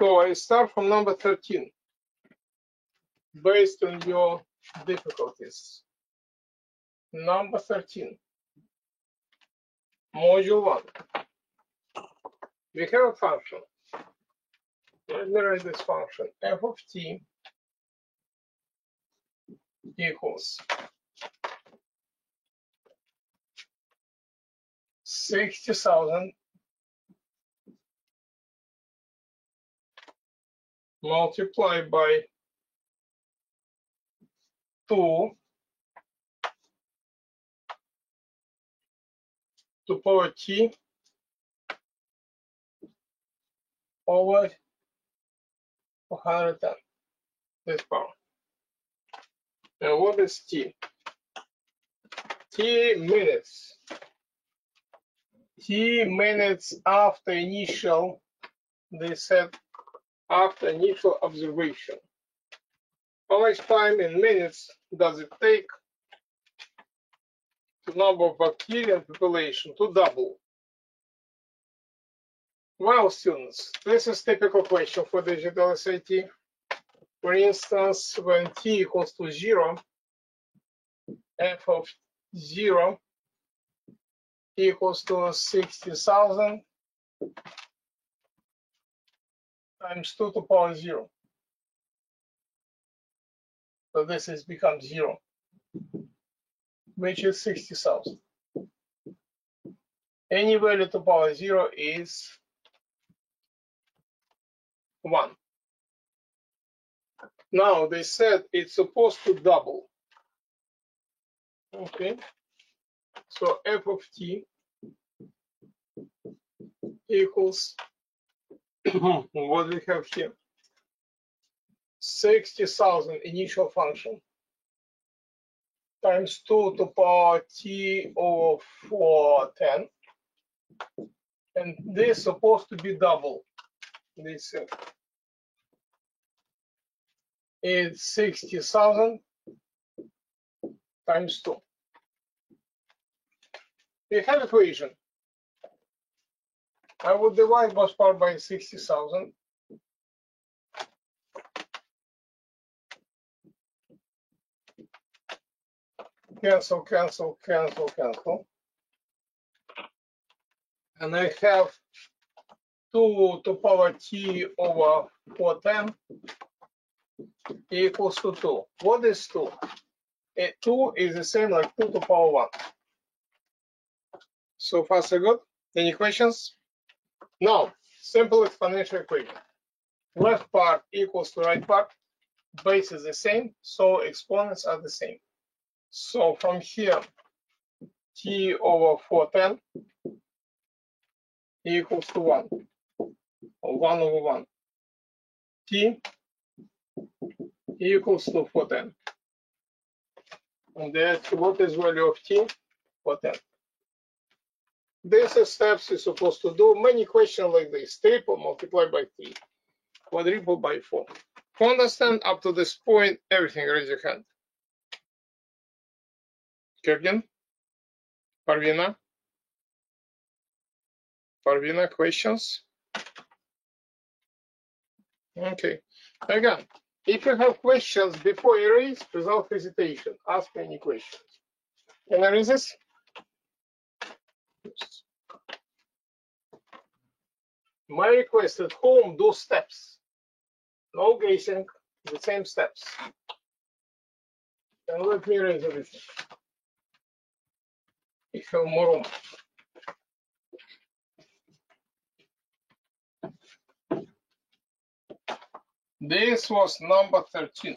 So I start from number 13, based on your difficulties. Number 13, module 1. We have a function. Let me write this function. F of t equals 60,000 multiplied by 2 to power t over 410, this power. And what is t? T minutes. T minutes after initial, they said after initial observation. How much time in minutes does it take the number of bacteria in population to double? Well, students, this is typical question for digital SAT. For instance, when t equals to 0, f of 0 equals to 60,000 times 2 to power 0. So this is becomes 0, which is 60,000. Any value to power 0 is 1. Now they said it's supposed to double. Okay, so f of t equals what we have here, 60,000 initial function times 2 to power t over 410, and this is supposed to be double. This is 60,000 times 2. We have equation. I would divide both part by 60,000. Cancel, cancel, cancel, cancel. And I have 2 to power t over 410 equals to 2. What is 2? 2 is the same like 2 to power 1. So far, so good. Any questions? Now, simple exponential equation. Left part equals to right part. Base is the same, so exponents are the same. So from here, t over 410 equals to 1, or 1 over 1. T equals to 410. And that's what is value of t? 410. These are steps you're supposed to do. Many questions like this. Triple multiplied by 3. Quadruple by 4. To understand up to this point, everything, raise your hand. Kurgan? Parvina? Parvina, questions? Okay. Again, if you have questions before you raise, without hesitation, ask any questions. Can I raise this? My request at home, do steps. No guessing, the same steps. And let me raise everything. If you have more room. This was number 13.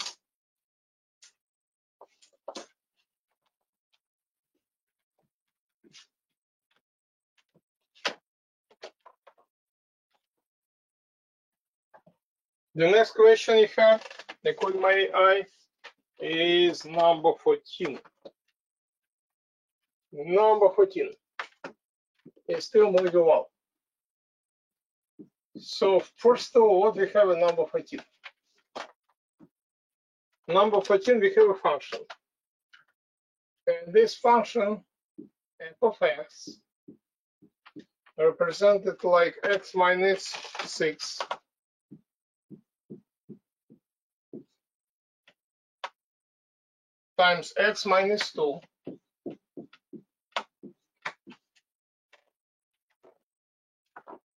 The next question you have, they call my eye, is number 14. Number 14 is still moving along. So first of all, what we have in number 14? Number 14, we have a function. And this function, f of x, represented like x minus 6 times x minus 2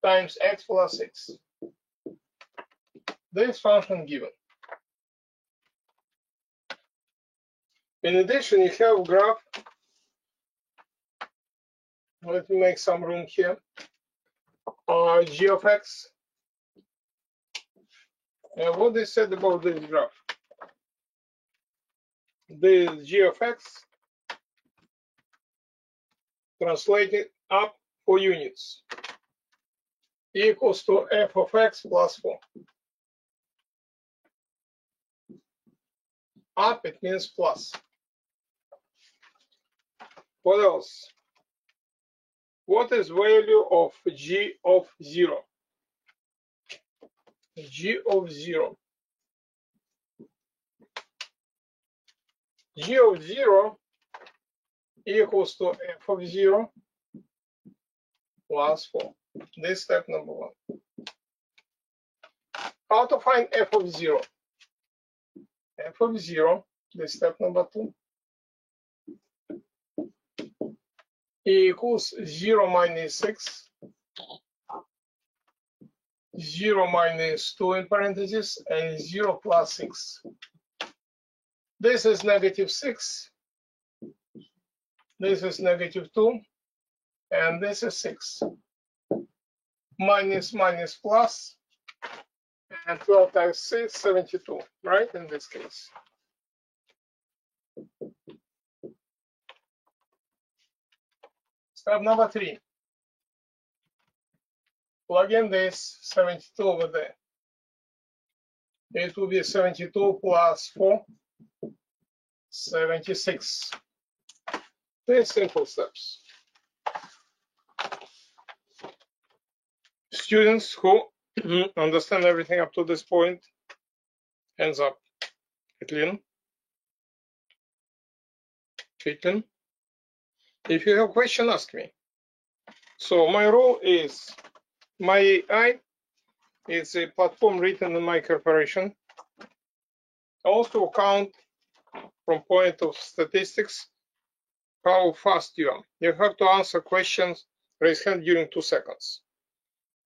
times x plus 6. This function given. In addition, you have graph. Let me make some room here. G of x. And what they said about this graph? This g of x translated up 4 units equals to f of x plus 4. Up, it means plus. What else? What is value of g of 0? G of 0. G of 0 equals to f of 0 plus 4. This is step number 1. How to find f of 0? F of 0, this is step number 2, equals 0 minus 6, 0 minus 2 in parentheses, and 0 plus 6. This is negative 6, this is negative 2, and this is 6. Minus minus plus, and 12 times 6, 72, right, in this case. Step number 3. Plug in this 72 over there. It will be 72 plus 4, 76. 3 simple steps. Students who understand everything up to this point, hands up. Caitlin? Caitlin? If you have a question, ask me. So my role is, my AI is a platform written in my corporation. Also count from point of statistics how fast you are. You have to answer questions, raise hand during 2 seconds.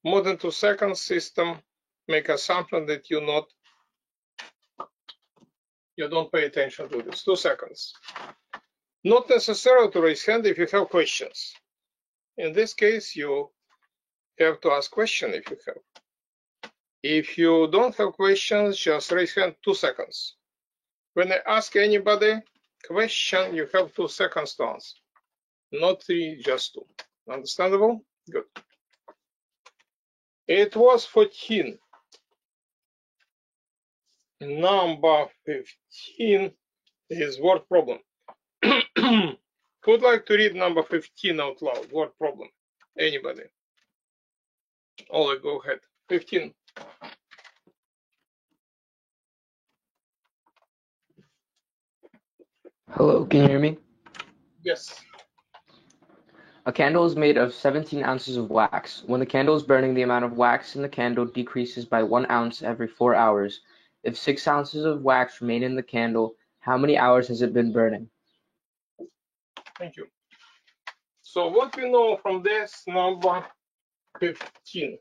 More than 2 seconds, system make assumption that you don't pay attention to this. 2 seconds. Not necessary to raise hand if you have questions. In this case, you have to ask question if you have. If you don't have questions, just raise hand 2 seconds. When I ask anybody question, you have 2 seconds to answer. Not 3, just 2. Understandable? Good. It was 14. Number 15 is word problem. Who would like to read number 15 out loud? Word problem. Anybody? Oleg, go ahead. 15. Hello, can you hear me? Yes. A candle is made of 17 ounces of wax. When the candle is burning, the amount of wax in the candle decreases by 1 ounce every 4 hours. If 6 ounces of wax remain in the candle, how many hours has it been burning? Thank you. So what we know from this number 15,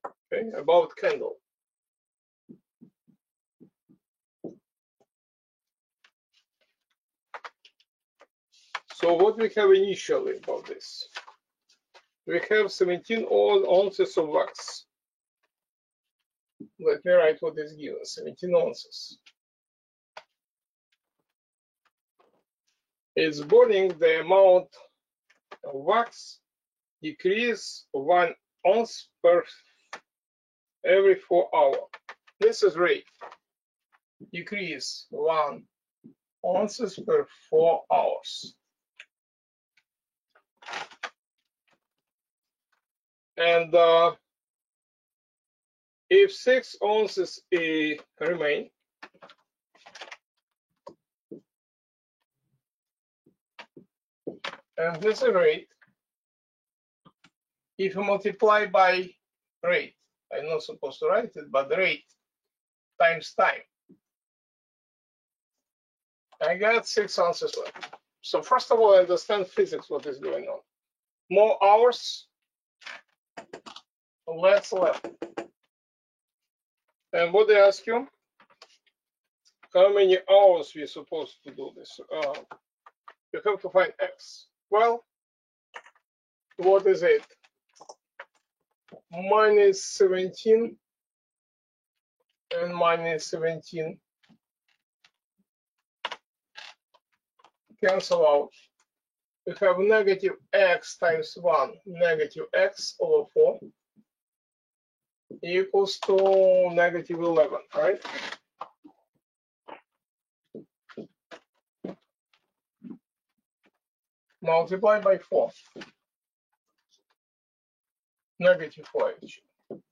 okay, about candle. So what we have initially about this? We have 17 ounces of wax. Let me write what is given, 17 ounces. It's burning, the amount of wax decrease 1 ounce per every 4 hours. This is rate. Decrease 1 ounces per 4 hours. And if 6 ounces remain, and this is rate, if you multiply by rate, I'm not supposed to write it, but rate times time, I got 6 ounces left. So first of all, I understand physics, what is going on. More hours, less left. And what they ask you? How many hours we're supposed to do this? You have to find x. Well, what is it? Minus 17 and minus 17 cancel out. We have negative x times 1, negative x over 4 equals to negative 11, right? Multiply by 4. Negative 4 actually.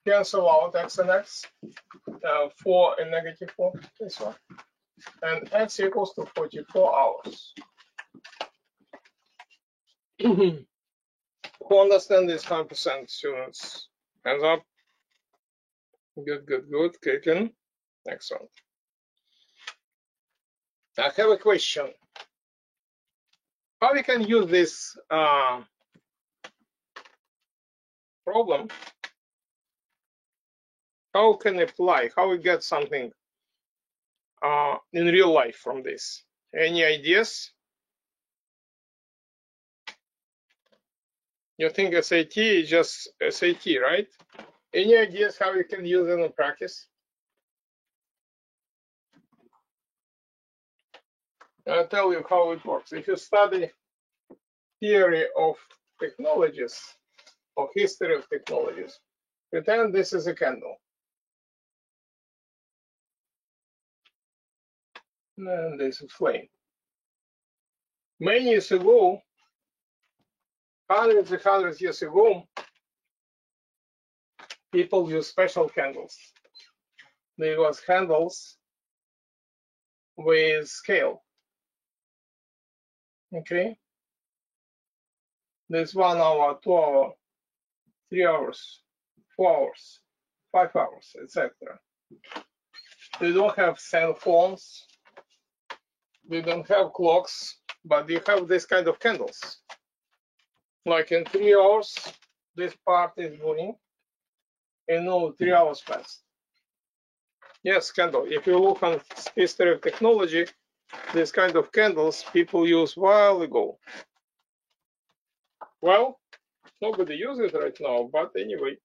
Cancel out x and x. 4 and negative 4, this one. And x equals to 44 hours. Who understand this 100%, students? Hands up. Good, good, good. Kicking. Excellent. I have a question. How we can use this problem? How can apply? How we get something in real life from this? Any ideas? You think SAT is just SAT, right? Any ideas how you can use it in practice? I'll tell you how it works. If you study theory of technologies, or history of technologies, pretend this is a candle. And this is flame. Many years ago, hundreds and hundreds of years ago, people used special candles. There was candles with scale. Okay. There's 1 hour, 2 hours, 3 hours, 4 hours, 5 hours, etc. They don't have cell phones. They don't have clocks, but you have this kind of candles. Like in 3 hours, this part is burning, and no, 3 hours passed. Yes, candle. If you look on history of technology, this kind of candles people used a while ago. Well, nobody uses it right now, but anyway.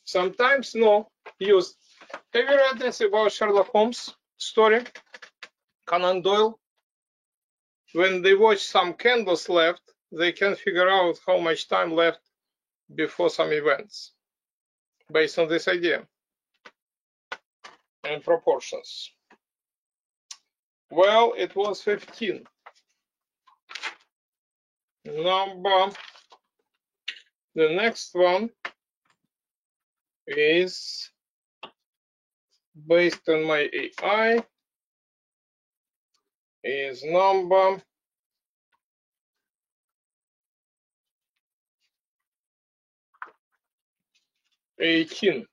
Sometimes no, used. Have you read this about Sherlock Holmes story? Conan Doyle? When they watch some candles left, they can figure out how much time left before some events, based on this idea and proportions. Well, it was 15. Number, the next one is based on my AI, is number 18.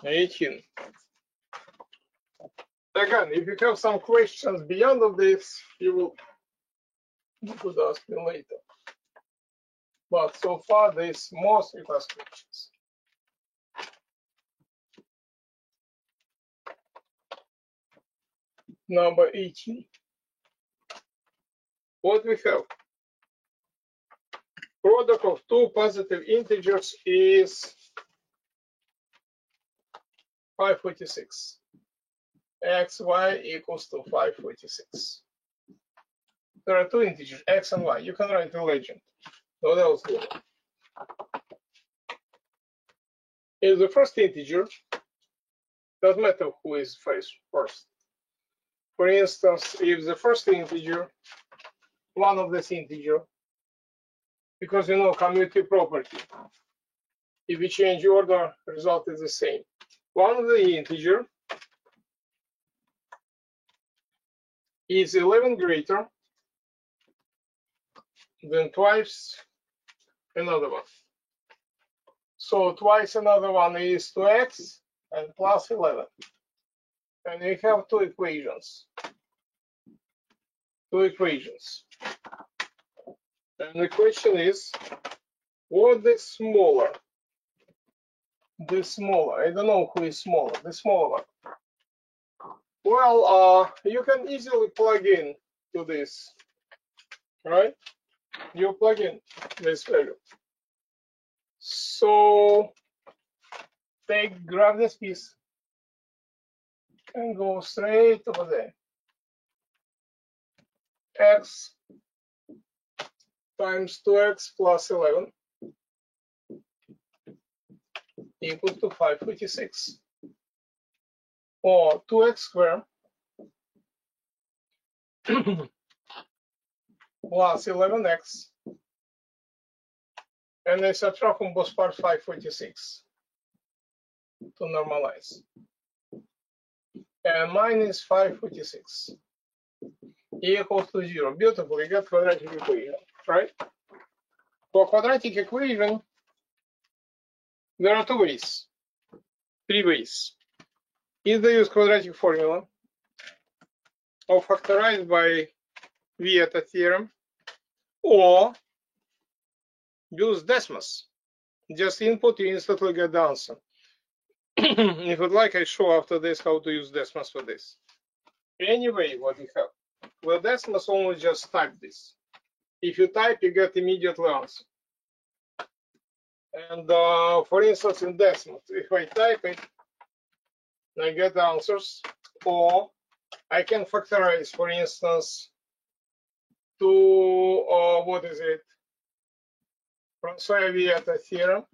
18. Again, if you have some questions beyond of this, you could ask me later. But so far, there's most request questions. Number 18. What we have? Product of two positive integers is 546. Xy equals to 546. There are two integers, x and y. You can write the legend. What else do you know? If the first integer, doesn't matter who is first. For instance, if the first integer, one of this integer, because you know commutative property, if you change order, result is the same. One of the integer is 11 greater than twice another one. So twice another one is 2x, and plus 11. And we have two equations. And the question is, what is smaller? The smaller. I don't know who is smaller. The smaller one. Well, you can easily plug in to this, right? You plug in this value. So grab this piece and go straight over there. X times 2x plus 11 equals to 556. Or 2x squared plus 11x, and I subtract from both parts 546 to normalize. And minus 546 equals to 0. Beautiful, you get quadratic equation, right? For quadratic equation, there are three ways. Either use quadratic formula or factorize by Vieta theorem, or use Desmos. Just input, you instantly get the answer. If you'd like, I show after this how to use Desmos for this. Anyway, what you have? Well, Desmos only just type this. If you type, you get immediately answer. And for instance, in Desmos, if I type it, I get the answers. Or I can factorize, for instance, to what is it? François-Vieta theorem.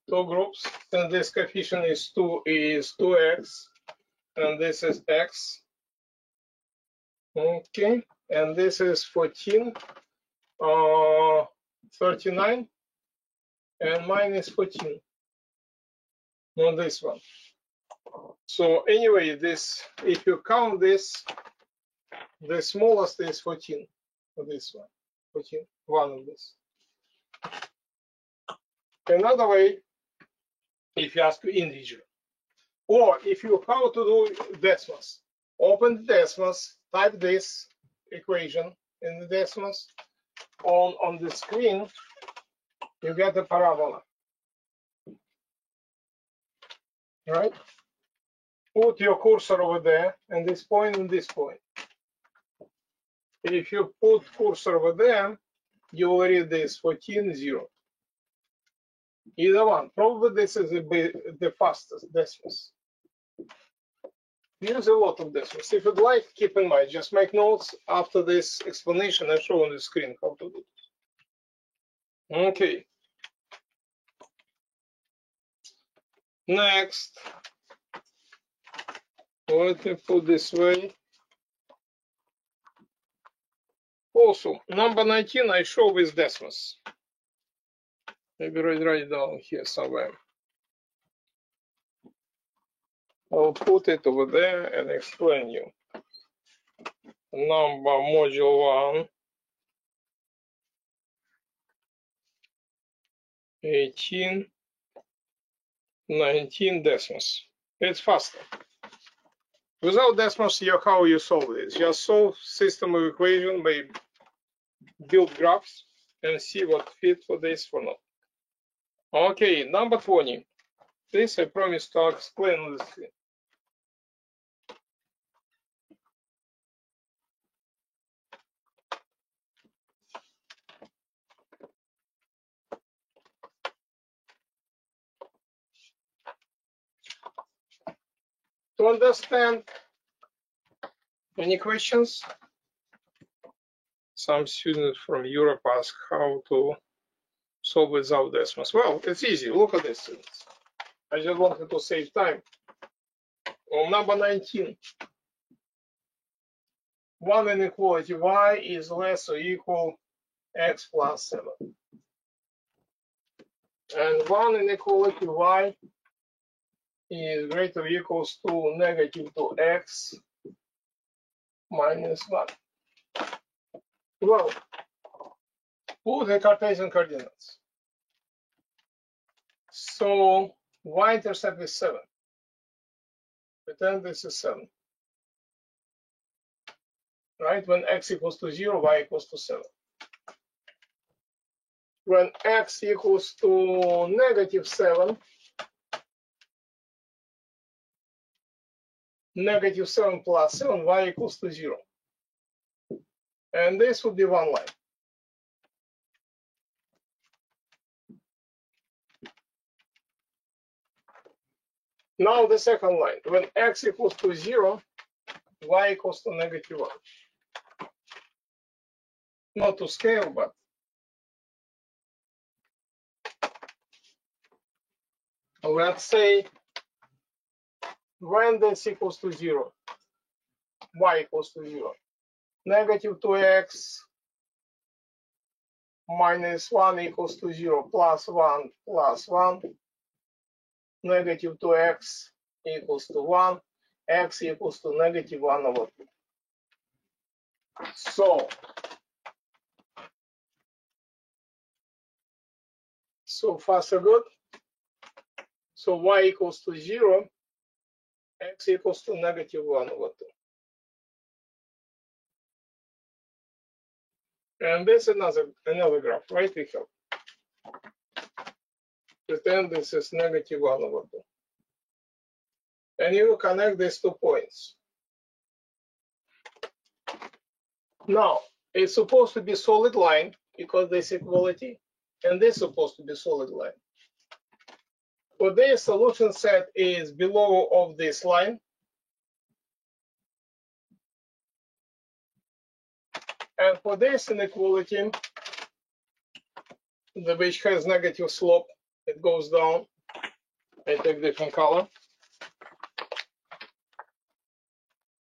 Two groups, and this coefficient is 2x, and this is x. Okay, and this is 14, 39, and minus 14 on this one. So anyway, this, if you count this, the smallest is 14 for this one. 14, one of this. Another way, if you ask integer, or if you how to do Desmos, open the Desmos, type this equation in the Desmos. On the screen, you get a parabola. Right? Put your cursor over there, and this point and this point. If you put cursor over there, you will read this 14, 0. Either one. Probably this is the fastest Desmos. Use a lot of Desmos. If you'd like, keep in mind, just make notes after this explanation. I show on the screen how to do it. Okay. Next, let me put this way. Also, number 19 I show with Desmos. Maybe write it down here somewhere. I'll put it over there and explain you. Number module 1, 18, 19 Desmos. It's faster. Without Desmos, how you solve this? Just solve system of equation by build graphs and see what fit for this or not. Okay, number 20. This I promise to explain on the screen. To understand, any questions? Some students from Europe ask how to solve without Desmos. Well, it's easy. Look at this. I just wanted to save time. On number 19, one inequality y is less or equal x plus 7. And one inequality y is greater or equals to negative 2x minus 1. Well, put the Cartesian coordinates. So y-intercept is 7. Pretend this is 7. Right? When x equals to 0, y equals to 7. When x equals to -7, -7 plus 7, y equals to 0. And this would be one line. Now the second line, when x equals to 0, y equals to -1. Not to scale, but let's say when this equals to 0, y equals to 0. -2x minus 1 equals to 0, plus 1 plus 1. -2x equals to 1, x equals to -1 over 2. So far so good. So y equals to 0, x equals to -1 over 2. And this is another graph, right? We have. Pretend this is -1 over 2. And you connect these 2 points. Now, it's supposed to be solid line because this equality, and this is supposed to be solid line. For this, solution set is below of this line. And for this inequality, which has negative slope, it goes down. I take different color.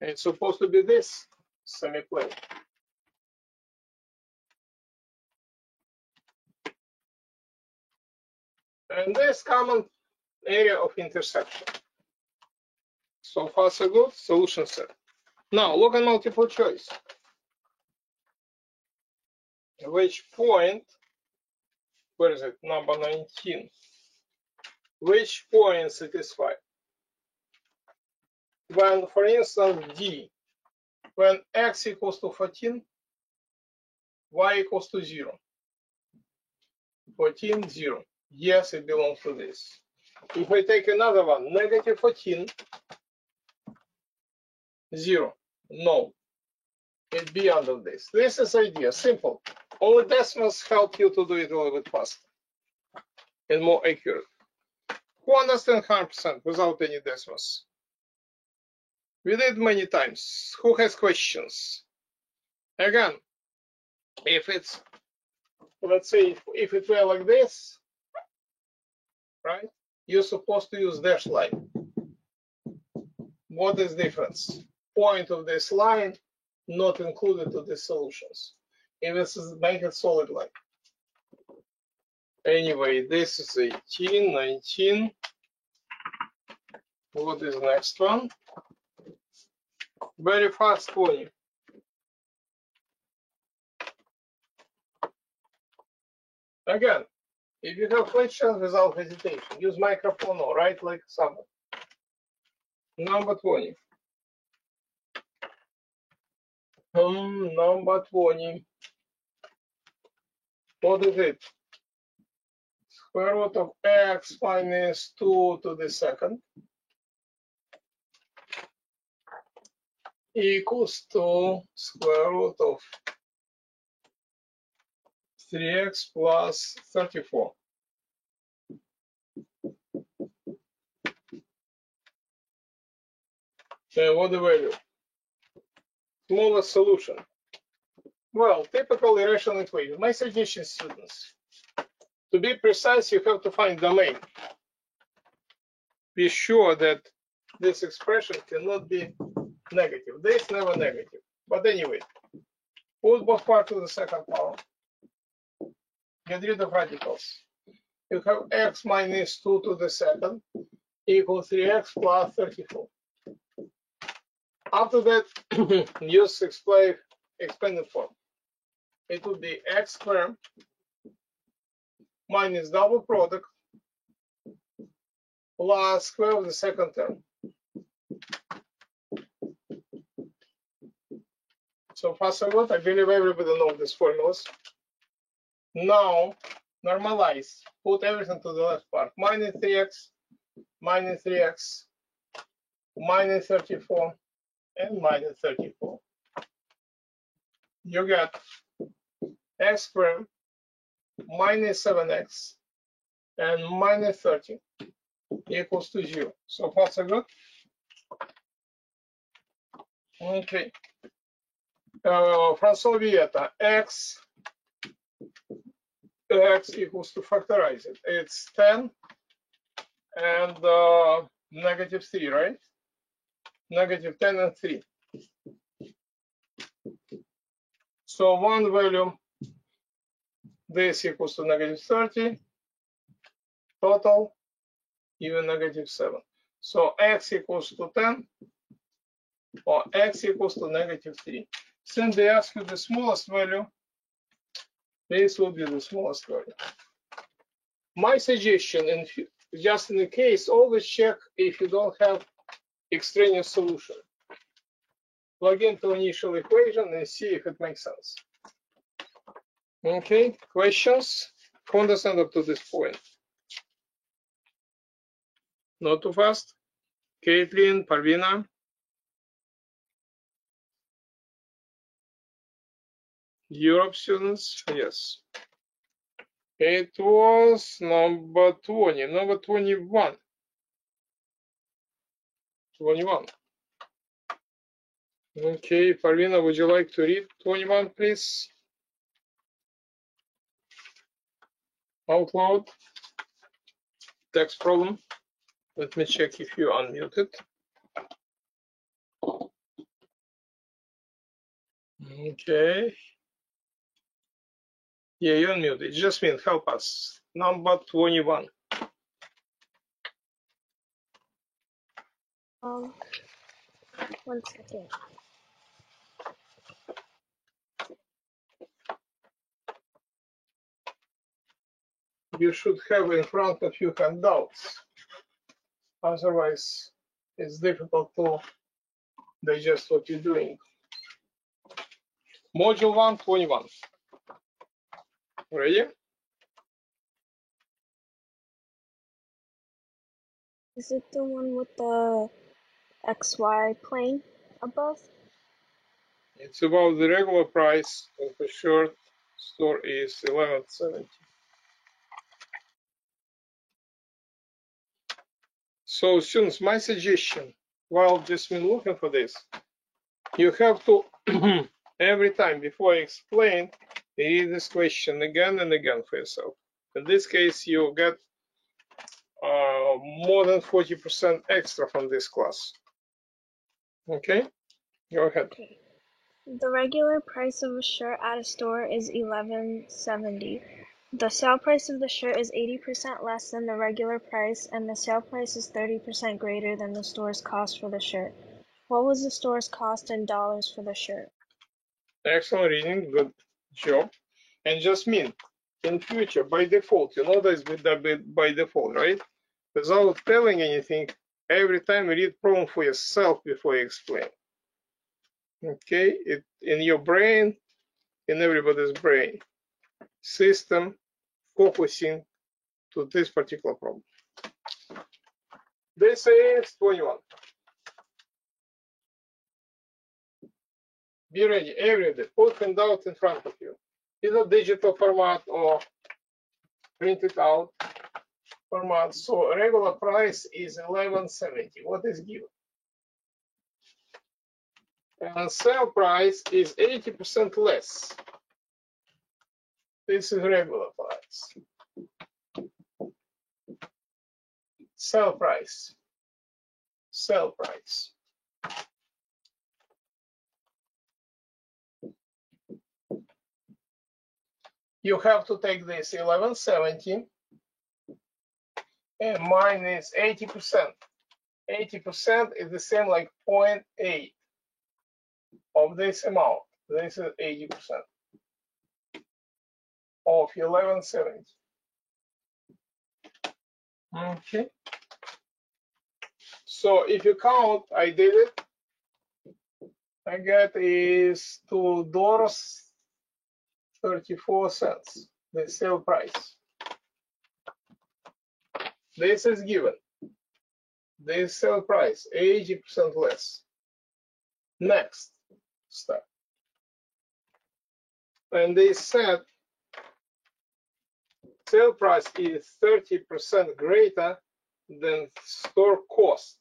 It's supposed to be this semiplane. And this common area of intersection. So far so good, solution set. Now look at multiple choice. Which point, where is it, number 19? Which point satisfy? When, for instance, D, when x equals to 14, y equals to 0. 14, 0. Yes, it belongs to this. If I take another one, -14, 0. No, it be under this. This is idea, simple. Only decimals help you to do it a little bit faster and more accurate. Who understands 100% without any decimals? We did many times. Who has questions? Again, if it's, let's say, if it were like this, right? You're supposed to use dash line. What is difference? Point of this line not included to the solutions. If this is make it solid line. Anyway, this is 18, 19. What is next one? Very fast, 20. Again, if you have questions without hesitation, use microphone or write like someone. Number 20. Number 20. What is it? Square root of x minus 2 to the second equals to square root of 3x plus 34. And what the value? Smallest solution. Well, typical irrational equation. My suggestion, students, to be precise, you have to find domain. Be sure that this expression cannot be negative. This never negative. But anyway, put both parts to the second power. Get rid of radicals. You have x minus 2 to the second equals 3x plus 34. After that, use expanded form. It would be x squared minus double product plus square of the second term. So far so good. I believe everybody knows these formulas. Now normalize. Put everything to the left part. Minus 3x, minus 3x, minus 34, and minus 34. You get x squared minus 7x and minus 30 equals to 0. So far so good. Okay. From Solvieta, x equals to factorize it. It's 10 and negative 3, right? Negative 10 and 3. So one value, this equals to negative 30, total, even negative 7. So x equals to 10, or x equals to negative 3. Since they ask you the smallest value, this will be the smallest value. My suggestion, just in the case, always check if you don't have extraneous solution. Plug into initial equation and see if it makes sense. Okay, questions? Who understand up to this point? Not too fast? Caitlin, Parvina? Europe students? Yes. It was number 20, number 21. 21. Okay, Parvina, would you like to read 21, please? Out loud. Text problem. Let me check if you're unmuted. Okay. Yeah, you're unmuted. Jasmine, help us. Number 21. One second. You should have in front of you handouts. Otherwise, it's difficult to digest what you're doing. Module 1, 21. Ready? Is it the one with the XY plane above? It's about the regular price, and for sure, store is 11.70. So, students, my suggestion, while just been looking for this, you have to every time before I explain, read this question again and again for yourself. In this case, you get more than 40% extra from this class. Okay, go ahead. Okay. The regular price of a shirt at a store is $11.70. The sale price of the shirt is 80% less than the regular price, and the sale price is 30% greater than the store's cost for the shirt. What was the store's cost in dollars for the shirt? Excellent reading, good job. And just mean, in future, by default, you know this by default, right? Without telling anything, every time read problem for yourself before you explain. Okay, it in your brain, in everybody's brain, system focusing to this particular problem. This is 21. Be ready every day. Put handout in front of you. Either digital format or printed out format. So regular price is 11.70. What is given? And sale price is 80% less. This is regular price. Sale price. Sale price. You have to take this 11.70 and minus 80%. 80% is the same like 0.8 of this amount. This is 80% of 11.70. Okay. So if you count, I did it. I get is $2.34, the sale price. This is given. This sale price 80% less. Next step. And they said sale price is 30% greater than store cost.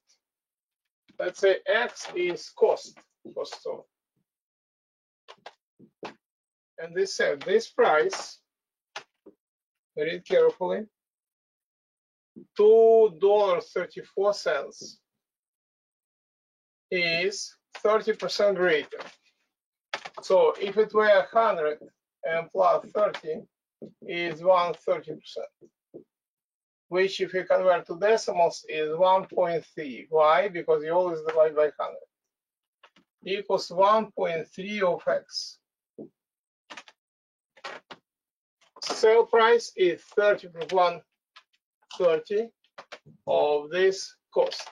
Let's say X is cost for store. And they said this price, read carefully, $2.34 is 30% greater. So if it were 100 and plus 30 is 130%, which if you convert to decimals is 1.3. Why? Because you always divide by 100. Equals 1.3 of X. Sale price is 30 plus 130 of this cost.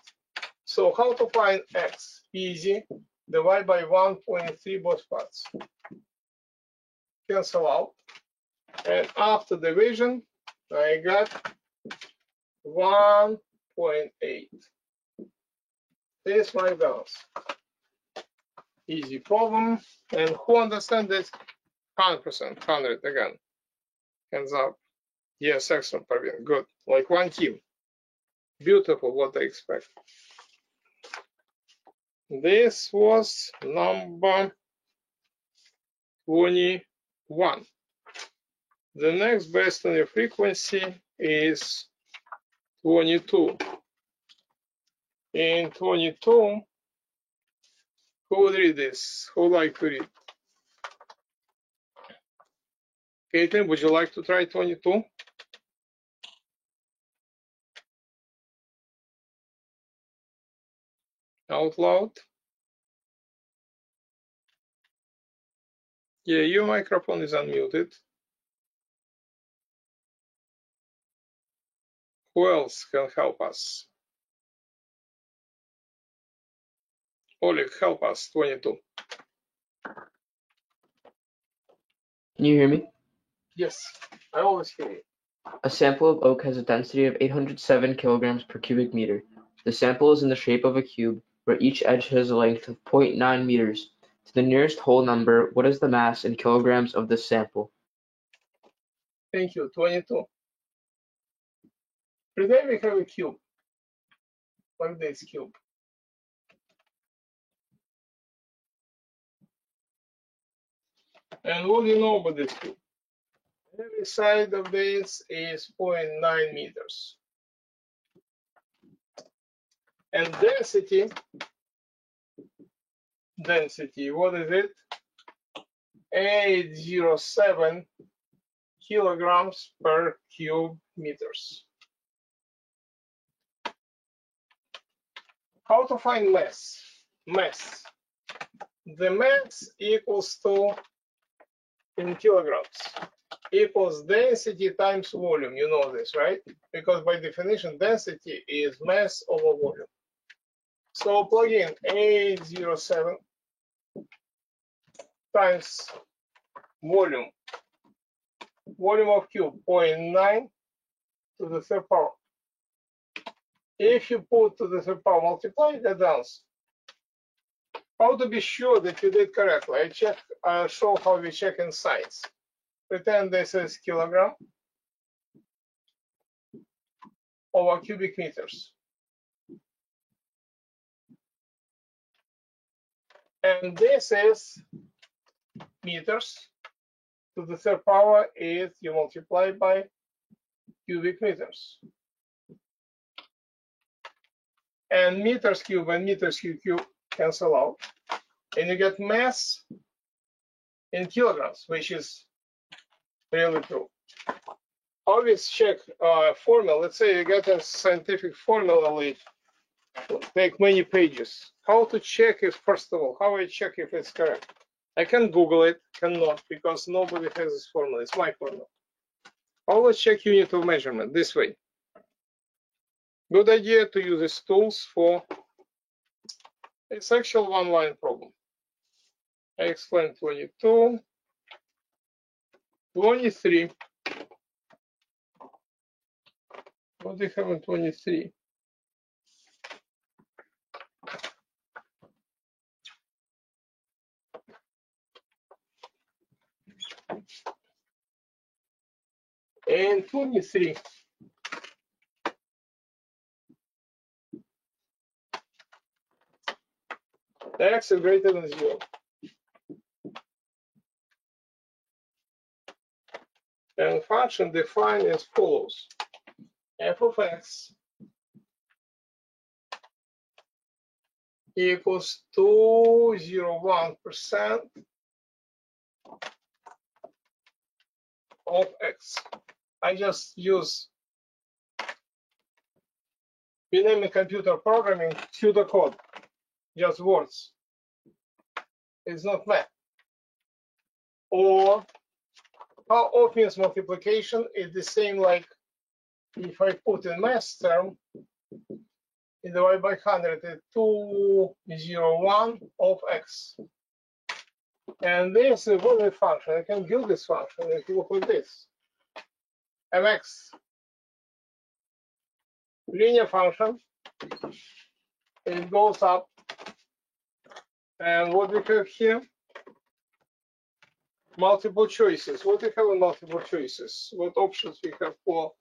So how to find X? Easy. Divide by 1.3 both parts. Cancel out. And after division, I got 1.8. This is my balance. Easy problem. And who understands this? 100%, 100 again. Hands up. Yes, excellent, Praveen. Good. Like one team. Beautiful, what I expect. This was number 21. The next based on your frequency is 22. In 22, who would read this? Who would like to read? Caitlin, would you like to try 22? Out loud. Yeah, your microphone is unmuted. Who else can help us? Oleg, help us, 22. Can you hear me? Yes, I always hear you. A sample of oak has a density of 807 kilograms per cubic meter. The sample is in the shape of a cube, where each edge has a length of 0.9 meters. To the nearest whole number, what is the mass in kilograms of this sample? Thank you, 22. Pretend we have a cube, like this cube. And what do you know about this cube? Every side of this is 0.9 meters. And density, what is it? 807 kilograms per cube meters. How to find mass? Mass. The mass equals to, in kilograms, equals density times volume. You know this, right? Because by definition, density is mass over volume. So plug in 807 times volume. Volume of cube, 0.9 to the third power. If you put to the third power, multiply that answer. How to be sure that you did correctly? I show how we check in science. Pretend this is kilogram over cubic meters. And this is meters to the third power is you multiply by cubic meters. And meters cube and meters cube cancel out. And you get mass in kilograms, which is really true. Always check formula. Let's say you get a scientific formula, which will take many pages. How to check if, first of all, how I check if it's correct? I can Google it, cannot, because nobody has this formula. It's my formula. Always check unit of measurement this way. Good idea to use these tools for it's actual one-line problem. I explained 22, 23. What do you have in 23? And 23. X is greater than 0. And function defined as follows. F of x equals 201% of x. I just use dynamic computer programming pseudocode, just words. It's not math. Or how obvious multiplication is the same like if I put in math term, in divided by 100 is 201 of x. And this is what a function. I can build this function if you look at this. Mx, linear function, it goes up. And what we have here? Multiple choices. What we have in multiple choices? What options we have for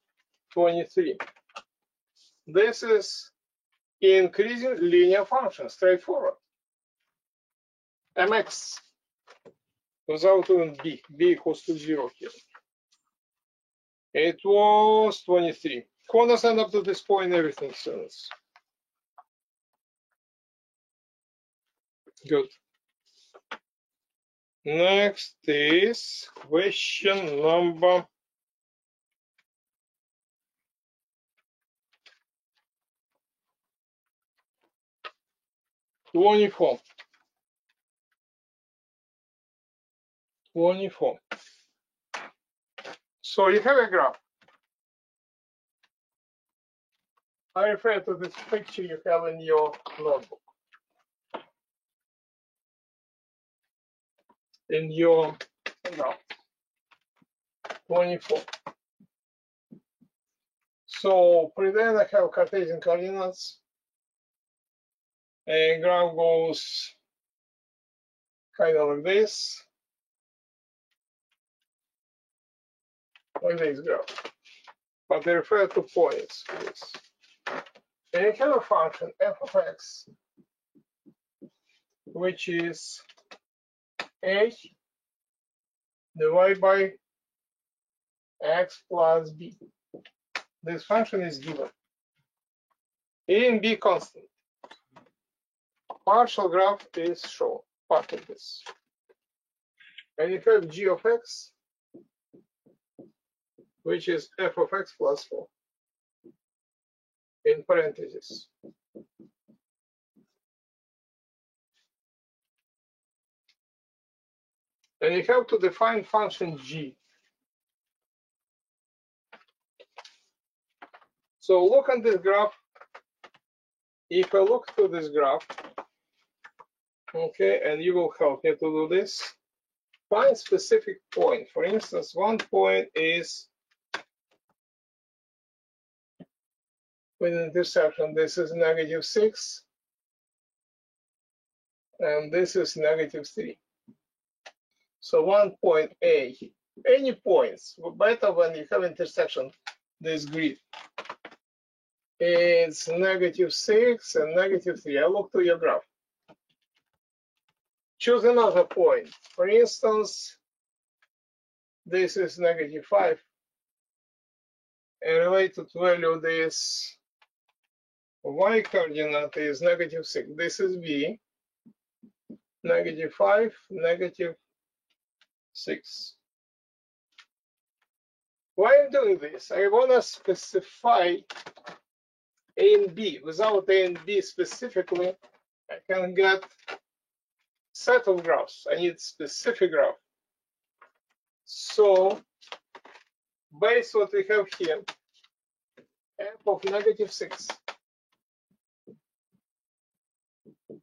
23? This is increasing linear function, straightforward. Mx without even b equals to 0 here. It was 23. Corners end up to this point, everything sense. Good. Next is question number 24. 24. So you have a graph. I refer to this picture you have in your notebook. In your graph. 24. So pretend I have Cartesian coordinates. And graph goes kind of like this. Like this graph. But they refer to points. Yes. And you have a function f of x, which is h divided by x plus b. This function is given. A and b constant. Partial graph is shown, part of this. And you have g of x, which is f of x plus 4, in parentheses. And you have to define function g. So look at this graph. If I look through this graph, okay, and you will help me to do this, find specific point. For instance, one point is with an intersection. This is -6, and this is -3. So one point A, any points, better when you have intersection, this grid. It's -6 and -3. I look to your graph. Choose another point. For instance, this is -5. And related value, this y coordinate is -6. This is b, -5, -6. Why I'm doing this? I want to specify A and B. Without A and B specifically, I can get set of graphs. I need specific graph. So, based what we have here, f of -6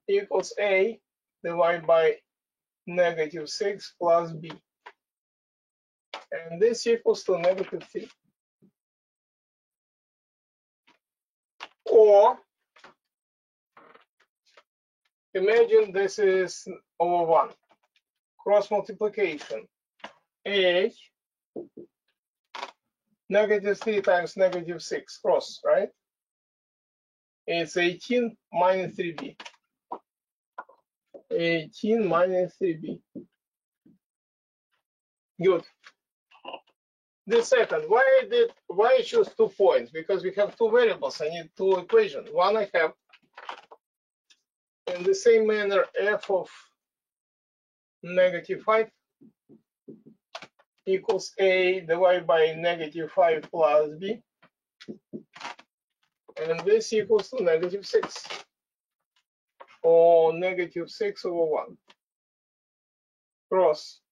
equals a divided by -6 plus b. And this equals to -3. Or imagine this is over 1. Cross multiplication. A -3 times -6 cross, right? It's 18 minus 3b. 18 minus 3b. Good. The second, why I choose 2 points? Because we have 2 variables. I need 2 equations. One I have in the same manner f of -5 equals a divided by -5 plus b. And this equals to -6 or -6 over 1 cross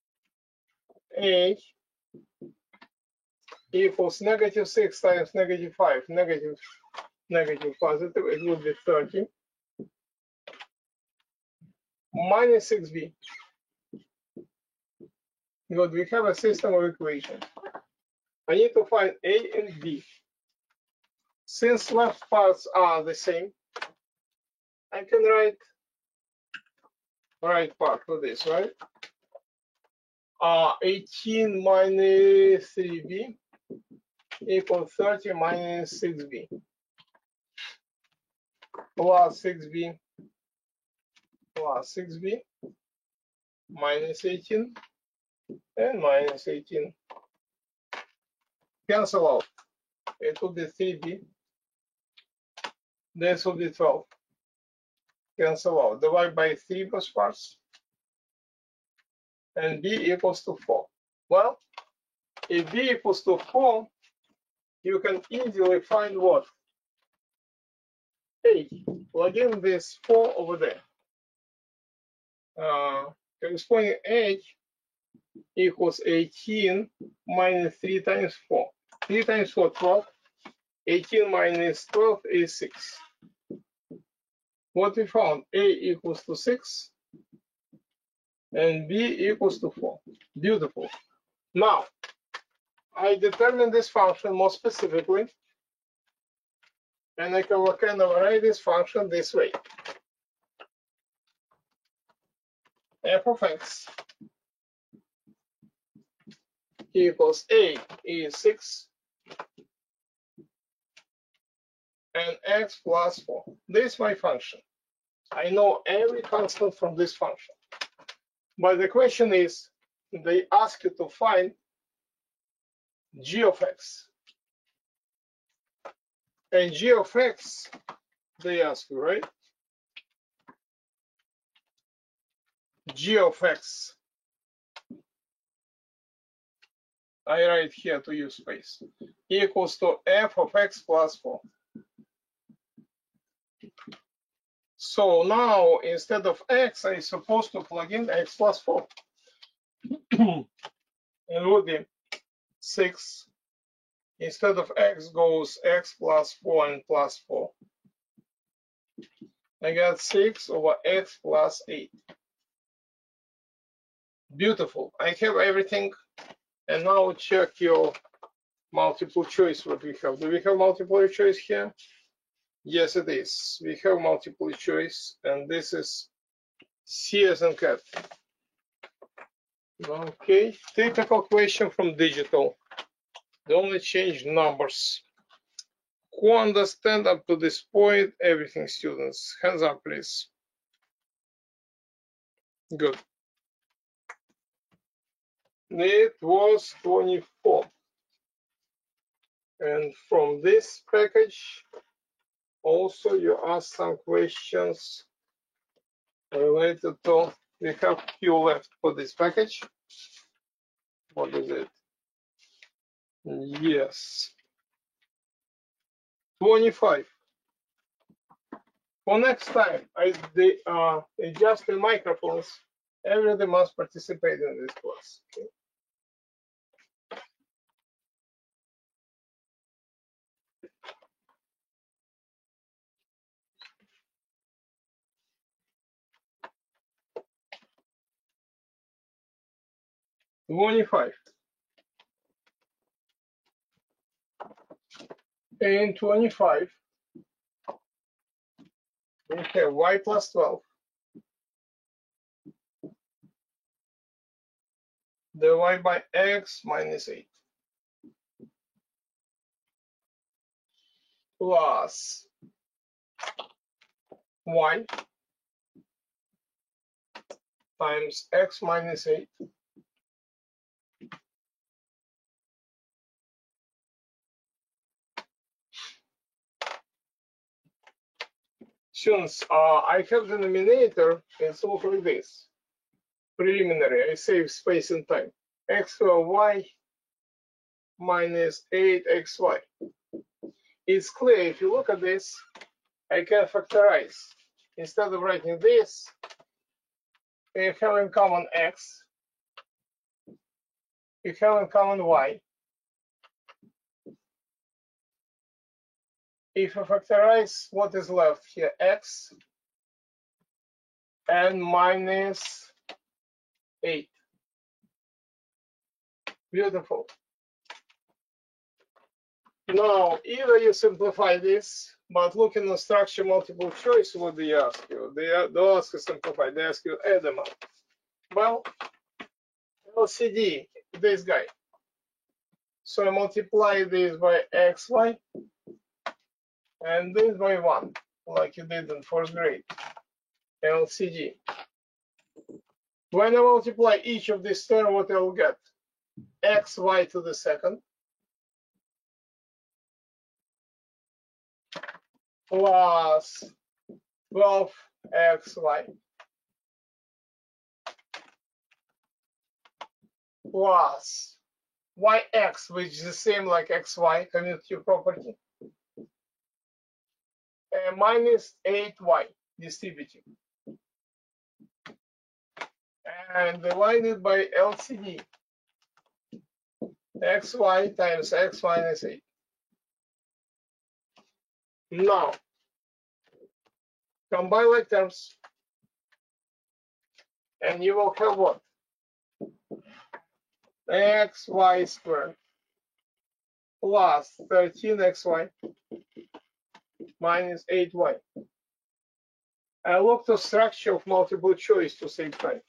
a equals -6 times -5, negative positive, it would be 30 minus 6b. Good, we have a system of equations. I need to find a and b. Since left parts are the same, I can write right part for this, right? 18 minus 3b equals 30 minus 6b plus 6b plus 6b minus 18 and minus 18. Cancel out. It will be 3b. This will be 12. Cancel out. Divide by 3 both parts. And b equals to 4. Well, if b equals to 4, you can easily find what? A. Plug in this 4 over there. Corresponding a equals 18 minus 3 times 4. 3 times 4, 12. 18 minus 12 is 6. What we found, a equals to 6 and b equals to 4. Beautiful. Now, I determine this function more specifically, and I can write this function this way. F of x equals a is 6 and x plus 4. This is my function. I know every constant from this function. But the question is, they ask you to find g of x. And g of x, they ask you, right? G of x. I write here to use space. Equals to f of x plus 4. So now, instead of x, I'm supposed to plug in x plus 4. It would be 6. Instead of x goes x plus 4 and plus 4. I got 6 over x plus 8. Beautiful. I have everything. And now check your multiple choice what we have. Do we have multiple choice here? Yes, it is. We have multiple choice, and this is C as in cat. Okay, typical question from digital. They only change numbers. Who understand up to this point everything, students? Hands up, please. Good. It was 24. And from this package, also you ask some questions related to, we have few left for this package. What is it? Yes. 25. For next time, they adjust the microphones. Everybody must participate in this class. Okay? 25. In 25, we have y plus 12 divided by x minus 8 plus y times x minus 8 Since I have the denominator, it's look like this. Preliminary, I save space and time. X squared y minus 8xy. It's clear, if you look at this, I can factorize. Instead of writing this, you have in common x, you have in common y. If you factorize, what is left here? X and minus 8. Beautiful. Now, either you simplify this, but looking at structure multiple choice, what do you ask you? They don't ask you simplify, they ask you add them up. Well, LCD, this guy. So I multiply this by xy and this by 1, like you did in fourth grade. LCD. When I multiply each of these terms, what I will get? Xy to the second plus 12xy plus yx, which is the same like xy, commutative property, and minus 8y distributive, and divided by LCD, xy times x minus 8. Now, combine like terms, and you will have what? Xy squared plus 13xy minus 8y. I look to structure of multiple choice to save time.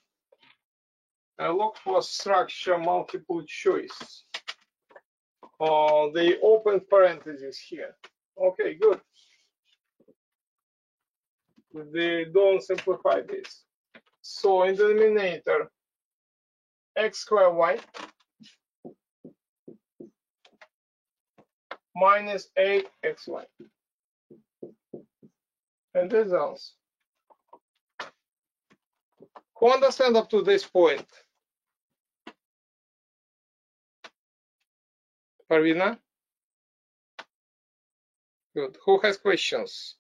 I look for structure multiple choice. The open parentheses here. Okay, good. They don't simplify this. So in the denominator, x squared y minus 8xy. And this else. Who understand up to this point? Parvina? Good. Who has questions?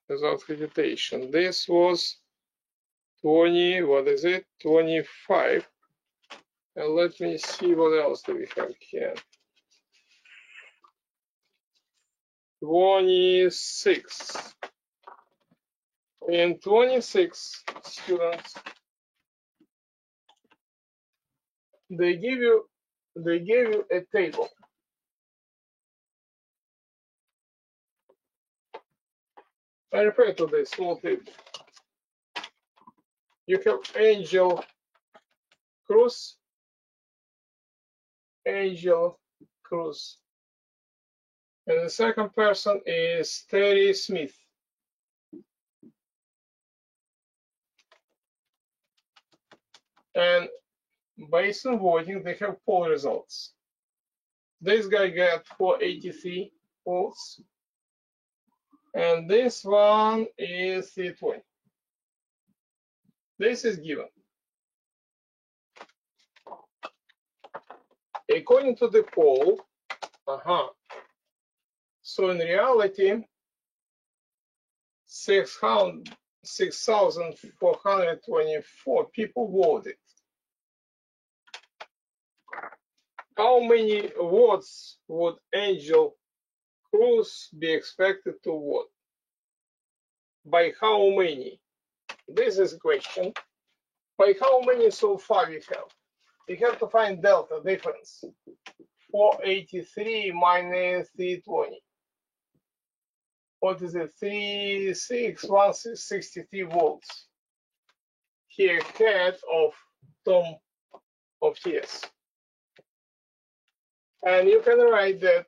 Without hesitation. This was 20, what is it? 25. And let me see what else do we have here. 26. In 26 students, they gave you a table. I refer to this small table. You have Angel Cruz, and the second person is Terry Smith. And based on voting, they have poll results. This guy got 483 votes, and this one is 320. This is given. According to the poll, so in reality, 6,424 people voted. How many votes would Angel Cruz be expected to vote? By how many? This is a question. By how many so far we have? You have to find delta difference. 483 minus 320. What is it? 36163 volts. Here, head of Tom of TS. And you can write that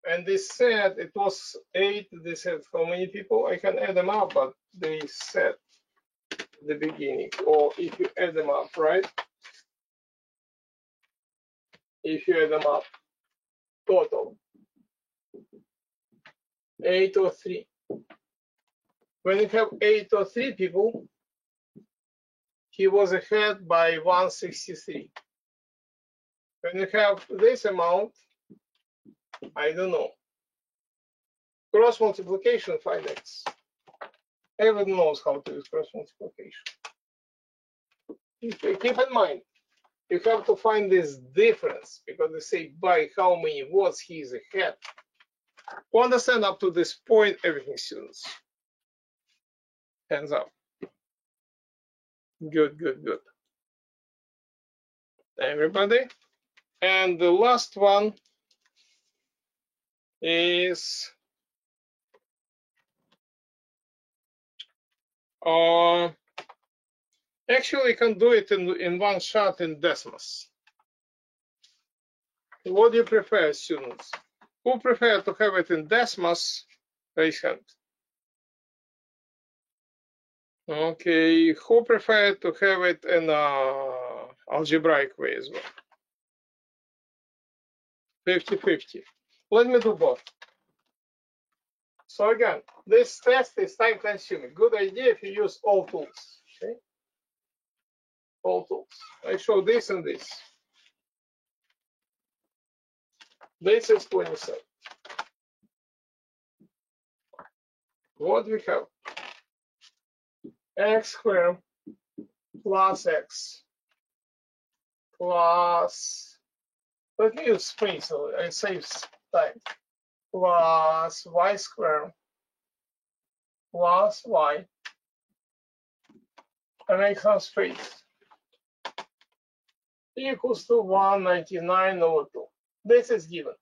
and they said it was 8. They said how many people? I can add them up, but they said at the beginning, or if you add them up, right? If you add them up, total 8 or 3. When you have 8 or 3 people, he was ahead by 163. When you have this amount, I don't know. Cross multiplication, find x. Everyone knows how to use cross multiplication. Keep in mind, you have to find this difference because they say by how many watts he is ahead. To understand up to this point, everything, students. Hands up. Good, good, good. Everybody. And the last one is actually you can do it in one shot in Desmos. What do you prefer, students? Who prefer to have it in Desmos? Raise hand. Okay, who prefer to have it in algebraic way as well? 50-50. Let me do both. So again, this test is time consuming. Good idea if you use all tools. Okay? All tools. I show this and this. This is 27. What we have? X squared plus x plus, let me use space so it saves time, plus y squared plus y, and make some space, equals to 199 over 2. This is given.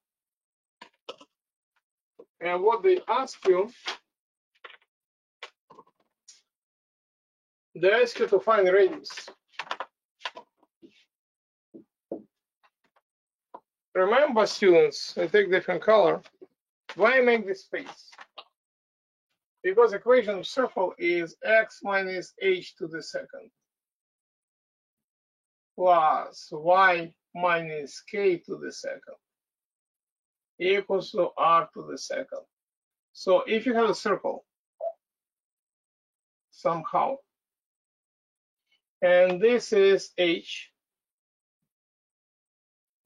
And what they ask you, they ask you to find radius. Remember, students, I take different color. Why make this space? Because equation of circle is x minus h to the second plus y minus k to the second equals to r to the second. So if you have a circle somehow, and this is h,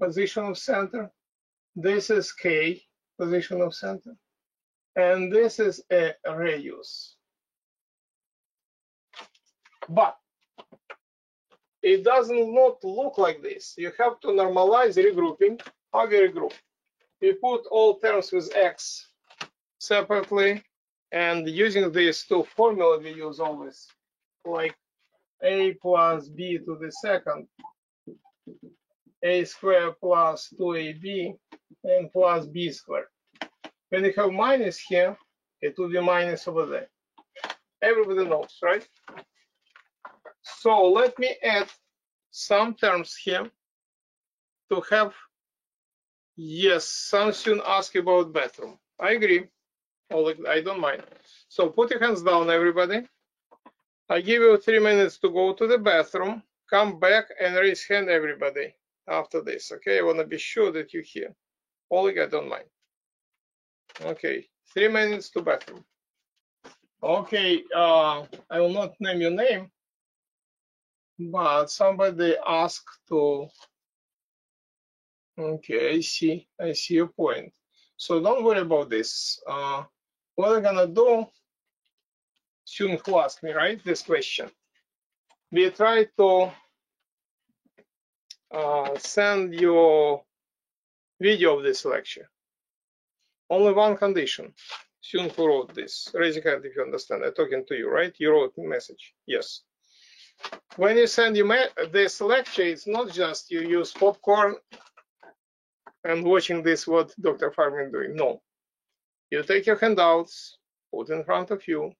position of center, this is k, position of center, and this is a radius. But it doesn't not look like this. You have to normalize regrouping. How do you regroup? You put all terms with x separately, and using these two formulas we use always, like a plus b to the second, a squared plus 2ab, and plus b squared. When you have minus here, it will be minus over there. Everybody knows, right? So let me add some terms here to have, yes, some students ask about bathroom. I agree. I don't mind. So put your hands down, everybody. I give you 3 minutes to go to the bathroom, come back and raise hand, everybody, after this. Okay, I want to be sure that you're here. Oleg, I don't mind. Okay, 3 minutes to bathroom. Okay, I will not name your name, but somebody asked to. Okay, I see your point. So don't worry about this. What I'm gonna do, student who asked me, right, this question, we try to send you video of this lecture. Only one condition. Student who wrote this, raise your hand if you understand. I'm talking to you, right? You wrote a message. Yes. when you send this lecture, it's not just you use popcorn and watching this what Dr. Farman doing. No, you take your handouts, put in front of you,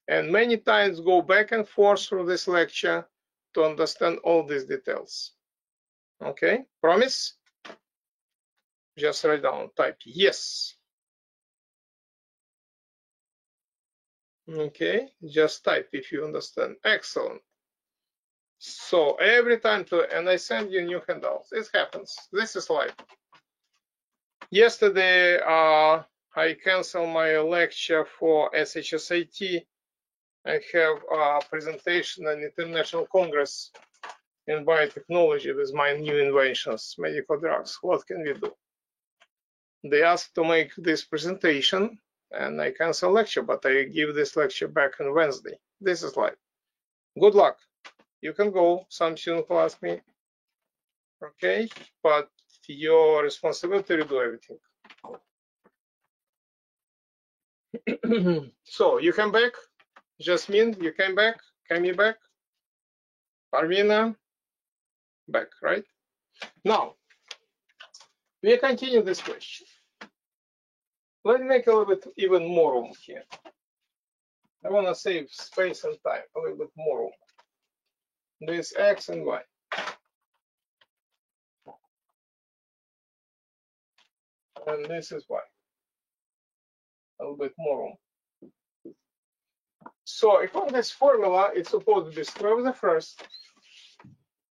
and many times go back and forth through this lecture to understand all these details. Okay, promise? Just write down, type yes. Okay, just type if you understand. Excellent. So every time and I send you new handouts. It happens. This is life. Yesterday, I canceled my lecture for SHSAT. I have a presentation at International Congress in Biotechnology with my new inventions, medical drugs. What can we do? They asked to make this presentation, and I cancel lecture, but I give this lecture back on Wednesday. This is life. Good luck. You can go. Some students will ask me, okay, but your responsibility to do everything. So you came back, Jasmine, you came back, back, Arvina, back, right? Now, we continue this question. Let's make a little bit even more room here. I want to save space and time, a little bit more room. This X and Y. And this is Y. A little bit more room. So if on this formula, it's supposed to be square root of the first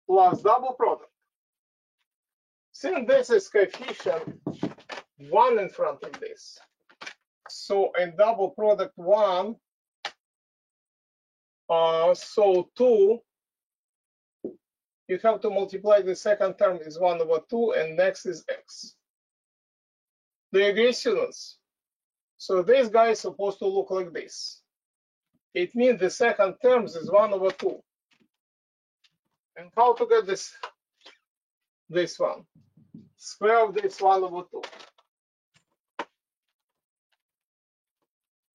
plus double product. Since this is coefficient 1 in front of this, so in double product 1, so 2, you have to multiply the second term is 1 over 2, and next is x. Do you agree, students? So this guy is supposed to look like this. It means the second term is 1 over 2. And how to get this one? Square of this 1 over 2.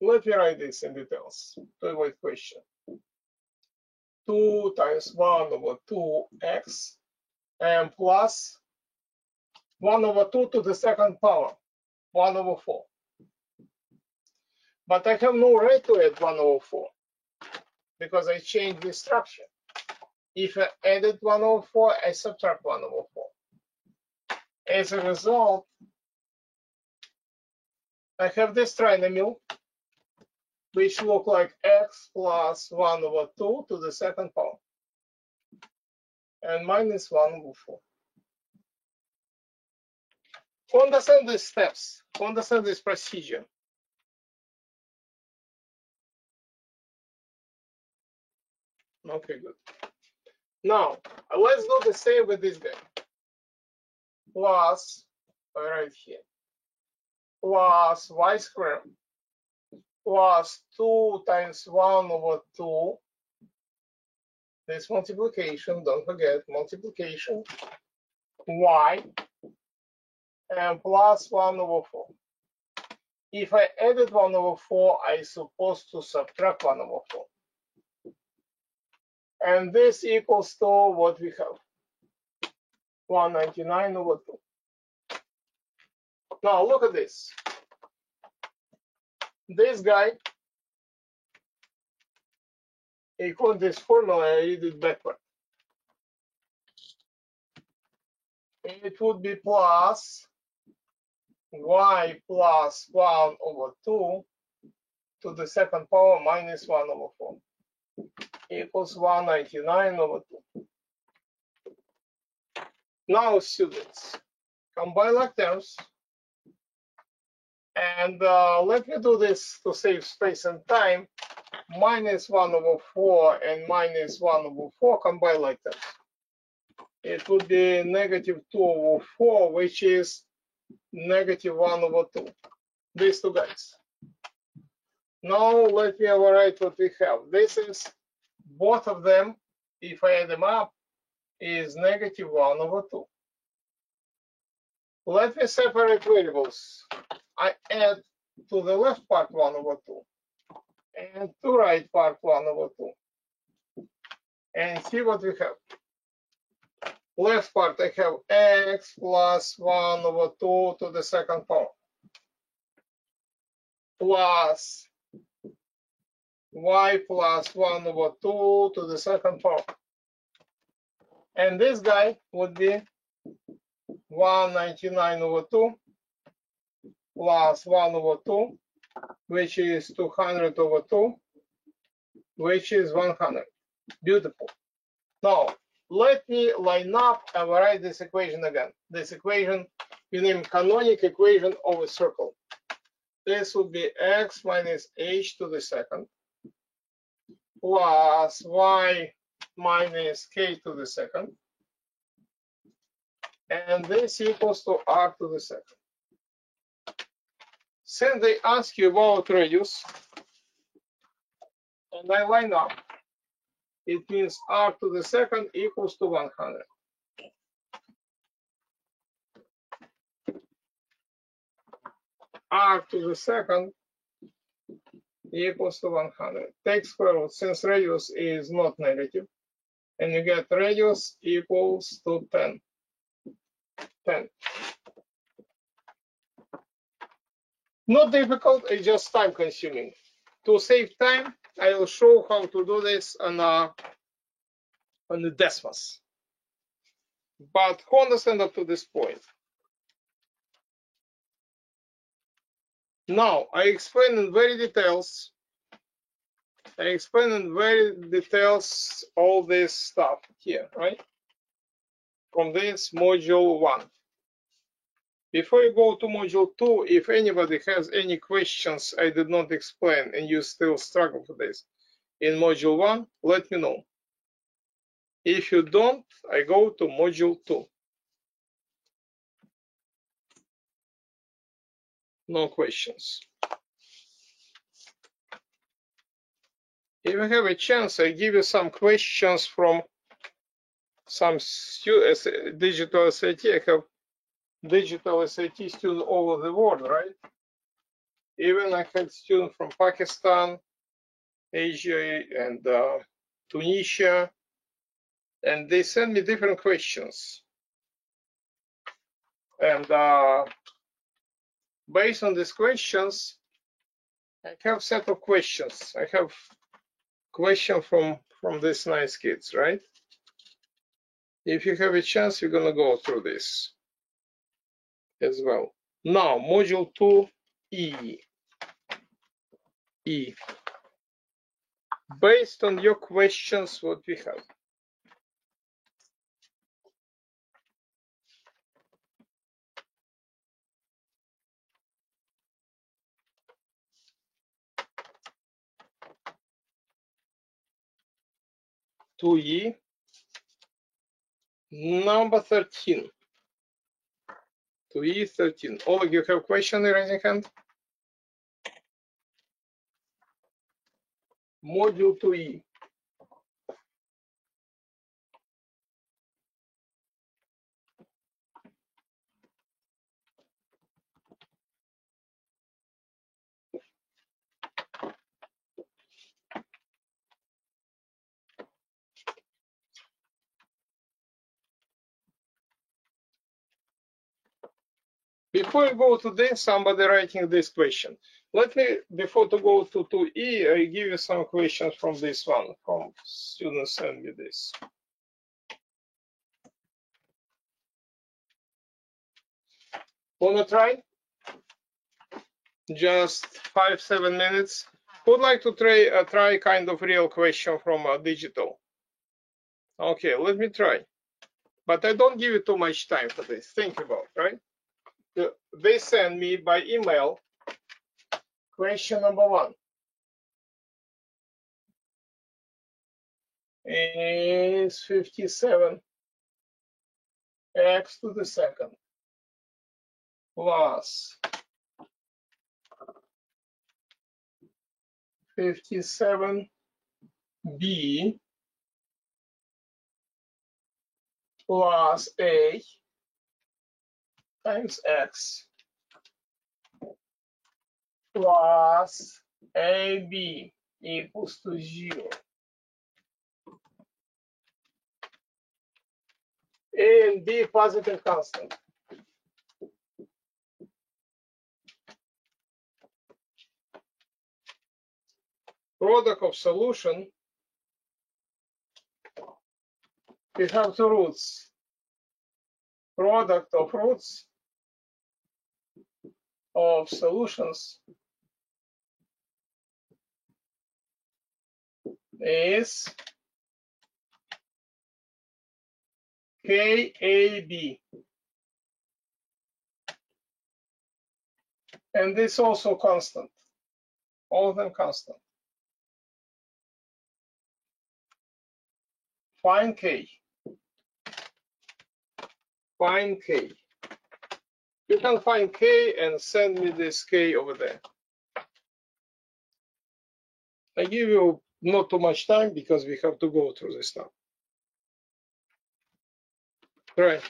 Let me write this in details to avoid question. 2 times 1 over 2x and plus 1 over 2 to the second power, 1 over 4. But I have no right to add 1 over 4 because I changed the structure. If I added 1 over 4, I subtract 1 over 4. As a result, I have this trinomial, which look like x plus 1 over 2 to the second power, and minus 1 over 4. To understand these steps, to understand this procedure, okay, good. Now, let's do the same with this guy. Plus, right here, plus y squared plus 2 times 1 over 2. This multiplication, don't forget, multiplication, y, and plus 1 over 4. If I added 1 over 4, I'm supposed to subtract 1 over 4. And this equals to what we have, 199 over 2. Now look at this. This guy, equal this formula, I read it backward. It would be plus y plus 1 over 2 to the second power minus 1 over 4 equals 199 over 2. Now, students, combine like terms. And let me do this to save space and time. Minus 1 over 4 and minus 1 over 4 combine like terms. It would be negative 2 over 4, which is negative 1 over 2. These two guys. Now let me overwrite what we have. This is both of them, if I add them up, is negative 1 over 2. Let me separate variables. I add to the left part 1 over 2 and to right part 1 over 2. and see what we have. Left part, I have x plus 1 over 2 to the second power plus y plus 1 over 2 to the second power. And this guy would be 199 over 2 plus 1 over 2, which is 200 over 2, which is 100. Beautiful. Now, let me line up and write this equation again. This equation, we name canonic equation of a circle. This would be x minus h to the second plus y minus k to the second. And this equals to r to the second. Since they ask you about radius, and I line up, it means r to the second equals to 100. R to the second equals to 100. Take square root, since radius is not negative, and you get radius equals to 10. 10. Not difficult, it's just time consuming. To save time, I will show how to do this on the Desmos. But who understand up to this point? Now, I explain in very details. All this stuff here, right? From this module 1. Before you go to module 2, if anybody has any questions I did not explain and you still struggle with this in module 1, let me know. If you don't, I go to module 2. No questions. If you have a chance, I give you some questions from some digital SAT. I have digital SAT students all over the world, right? Even I had students from Pakistan, Asia, and Tunisia, and they send me different questions. And based on these questions, I have a set of questions. I have question from these nice kids, right? If you have a chance, you're gonna go through this as well. Now, module 2E. Based on your questions, what we have. Number 13. 2E13. Oleg, you have a question, raising hand? Module 2E. Before you go to this, somebody writing this question. Let me, before to go to 2E, I give you some questions from this one, from students send me this. Wanna try? Just 5-7 minutes. Would like to try kind of real question from digital. Okay, let me try. But I don't give you too much time for this. Think about, right? They send me by email question number 1. Is 57 x to the second plus 57b plus a times x plus ab equals to 0. A and B positive constant. Product of solution, we have two roots. Product of roots of solutions is KAB. And this also constant. All of them constant. Find K. Find K. You can find K and send me this K over there. I give you not too much time because we have to go through this stuff. Right.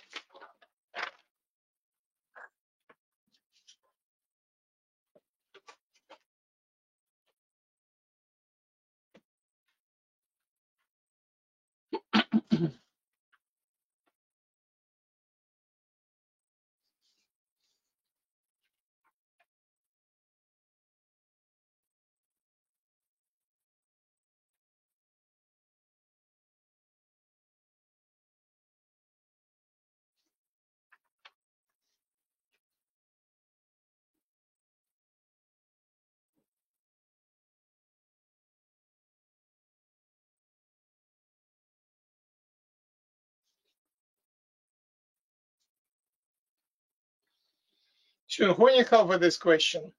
So when you cover this question,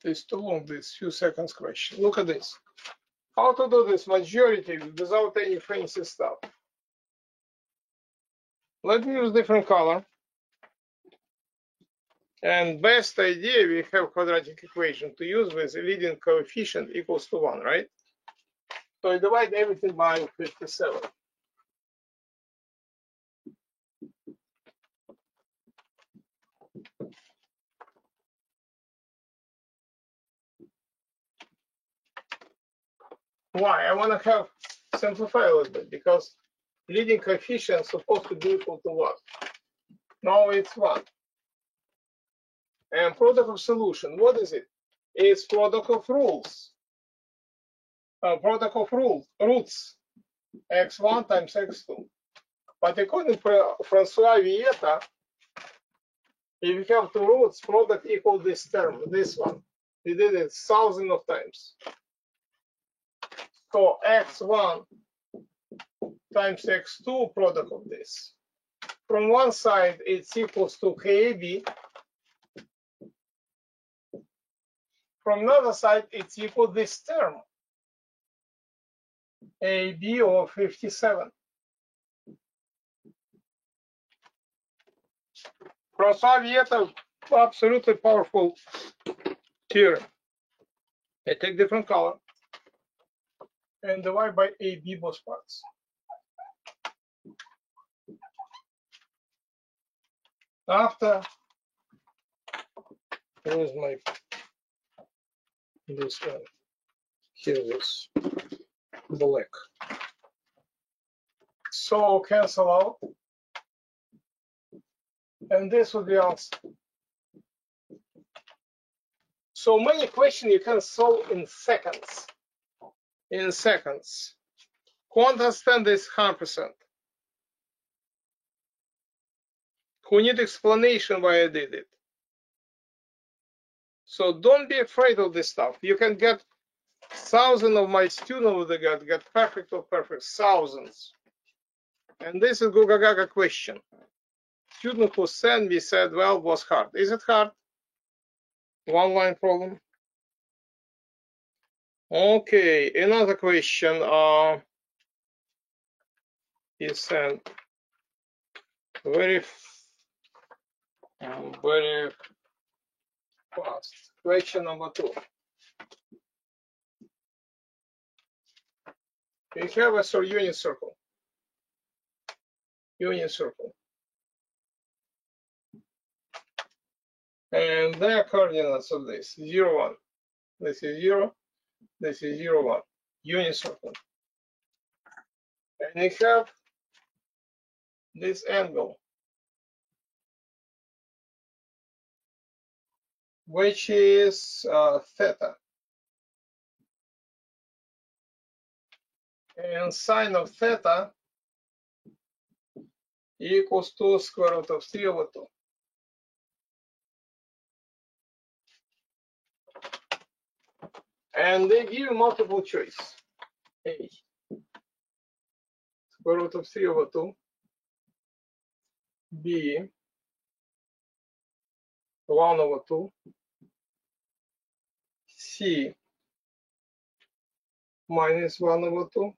it's too long, this few seconds question. Look at this. How to do this majority without any fancy stuff. Let me use different color. And best idea, we have quadratic equation to use with a leading coefficient equals to 1, right? So I divide everything by 57. Why? I want to have simplify a little bit because leading coefficient is supposed to be equal to what? Now it's 1. And product of solution, what is it? It's product of rules. Product of roots, x1 times x2. But according to Francois Vieta, if you have two roots, product equal this term, this one. We did it thousands of times. So x1 times x2 product of this. From one side, it's equals to KAB. From another side, it's equal to this term, AB over 57. Francois Vieta, absolutely powerful theorem. I take different color and divide by AB both parts. After, here's my, this one, here it is, black. So cancel out. And this would be answer. So many questions you can solve in seconds. In seconds. Who understand this 100%? Who need explanation why I did it? So don't be afraid of this stuff. You can get thousands of my students over there get perfect or perfect, thousands. And this is Guga Gaga question. Student who sent me said, well, it was hard. Is it hard? One line problem. Okay, another question. He sent very fast. Question number 2. We have a unit circle. Unit circle. And their coordinates of this 0, 1. This is 0. This is 0, 1. Unit circle. And you have this angle, which is theta. And sine of theta equals to square root of 3 over 2. And they give you multiple choice. A, square root of 3 over 2. B, 1 over 2. C, minus 1 over 2.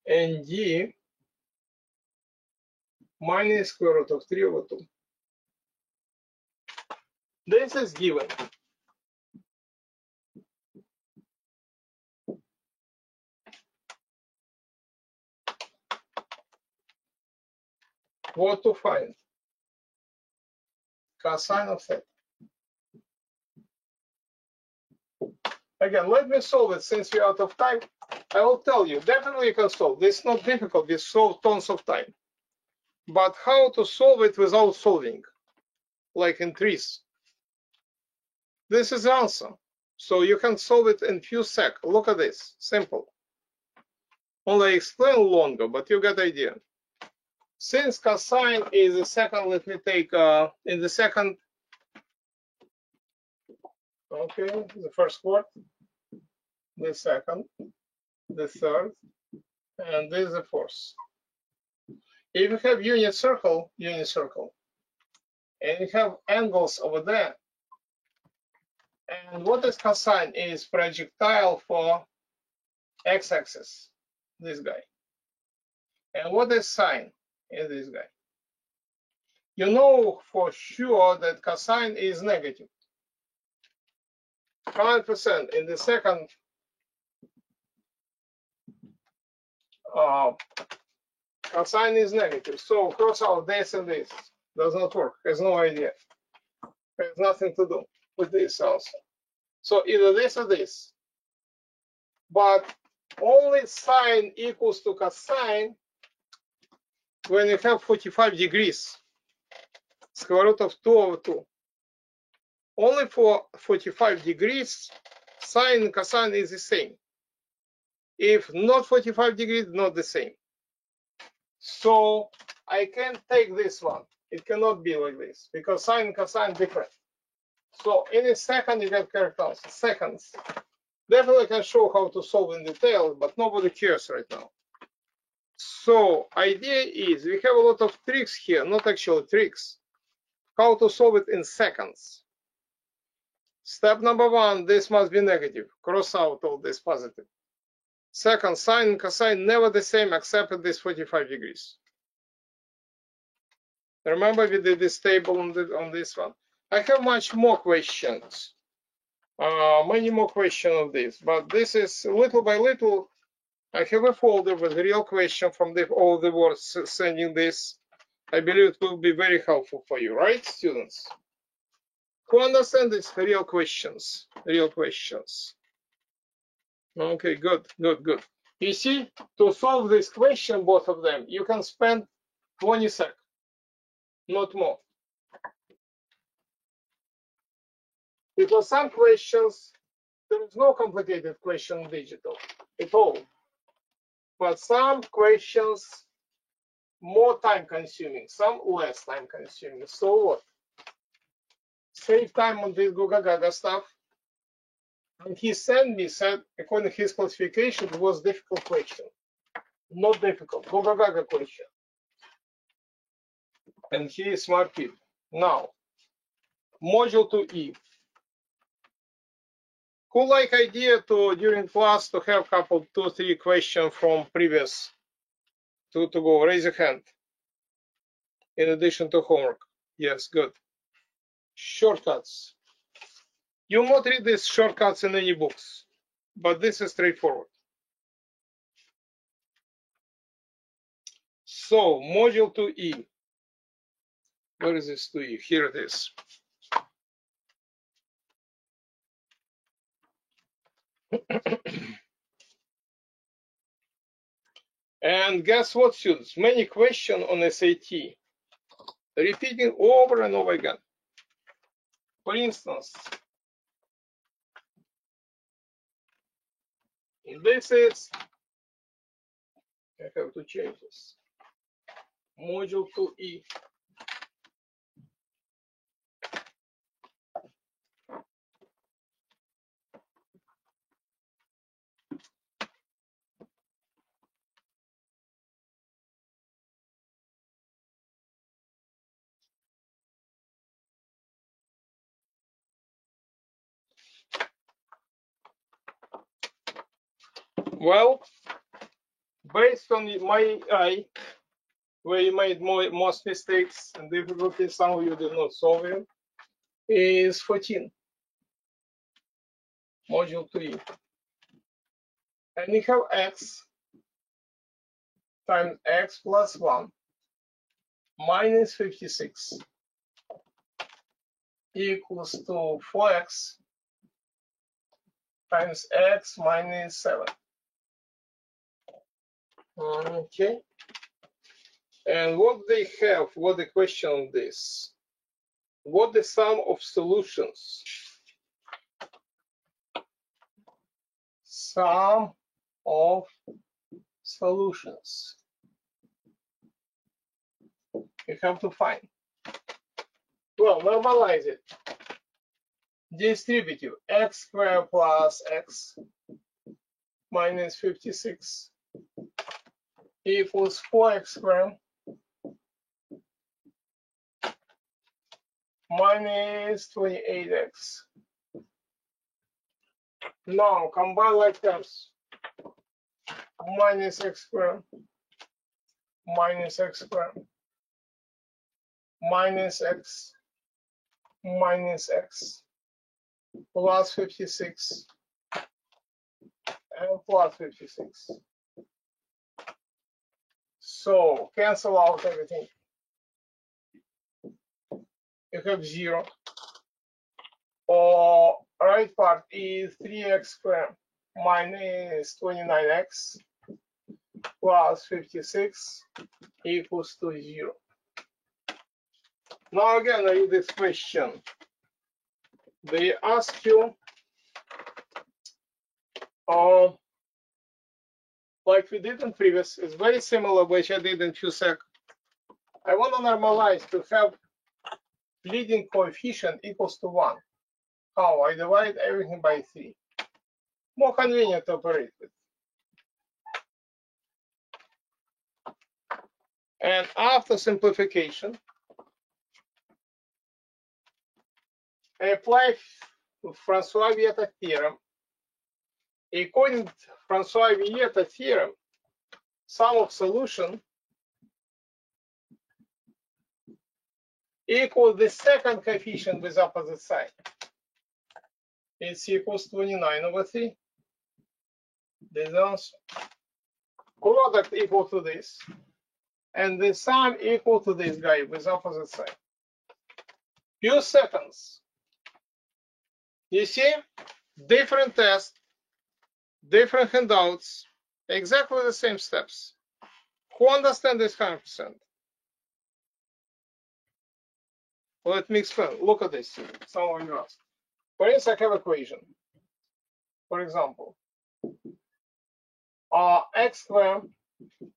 And D, minus square root of 3 over 2. This is given. What to find? Cosine of theta. Again, let me solve it since we're out of time. I will tell you, definitely you can solve. This is not difficult, we solve tons of time. But how to solve it without solving, like in trees? This is the answer. So you can solve it in few seconds. Look at this, simple. Only explain longer, but you get the idea. Since cosine is the second, let me take in the second, okay, the first quart, the second, the third, and this is the fourth. If you have unit circle, and you have angles over there, and what is cosine is projectile for x-axis, this guy. And what is sine is this guy. You know for sure that cosine is negative. 100% in the second cosine is negative. So cross out this and this. Does not work. Has no idea. Has nothing to do with this also. So either this or this. But only sine equals to cosine when you have 45 degrees. Square root of 2 over 2. Only for 45 degrees, sine and cosine is the same. If not 45 degrees, not the same. So I can take this one. It cannot be like this because sine and cosine different. So in a second you get characters. Seconds. Definitely can show how to solve in detail, but nobody cares right now. So idea is we have a lot of tricks here, not actually tricks. How to solve it in seconds. Step number 1, this must be negative. Cross out all this positive. Second, sine and cosine never the same except at this 45 degrees. Remember we did this table on this one. I have much more questions. Many more questions of this, but this is little by little. I have a folder with real question from all the words sending this. I believe it will be very helpful for you, right, students? Who understand these real questions? Real questions. Okay, good. You see, to solve this question, both of them, you can spend 20 seconds, not more. Because some questions, there is no complicated question in digital at all. But some questions more time consuming, some less time consuming. So what? Save time on this Google Gaga stuff. And he said, according to his classification, it was difficult question. Not difficult, Google Gaga question. And he is smart kid. Now, module 2E. Who like idea to, during class, to have couple 2-3 questions from previous to go? Raise your hand. In addition to homework. Yes, good. Shortcuts. You will not read these shortcuts in any books, but this is straightforward. So, module 2E. Where is this 2E? Here it is. And guess what, students? Many questions on SAT repeating over and over again. For instance, this is, I have to change this, module 2E. Well, based on my eye, where you made most mistakes and difficulties, some of you did not solve it, is 14, module 2E. And you have x times x plus 1 minus 56 equals to 4x times x minus 7. Okay. And what they have, what the question on this? What the sum of solutions? Sum of solutions. You have to find. Well, normalize it. Distributive x squared plus x minus 56 equals 4x squared minus 28x. Now combine like terms. Minus x squared minus x squared minus x plus 56 and plus 56. So cancel out everything. You have 0. Or right part is 3x squared minus 29x plus 56 equals to 0. Now again, I read this question. They ask you, like we did in previous, it's very similar, which I did in few seconds. I want to normalize to have leading coefficient equals to 1. How? I divide everything by 3. More convenient to operate with. And after simplification, I apply Francois-Vieta theorem. According to Francois-Vieta theorem, sum of solution equals the second coefficient with opposite sign. It's equals 29 over 3. This answer. Product equal to this. And the sum equal to this guy with opposite sign. Few seconds. You see? Different tests, different handouts, exactly the same steps. Who understands this 100%? Let me explain. Look at this. Some of you asked. For instance, I have equation. For example, x squared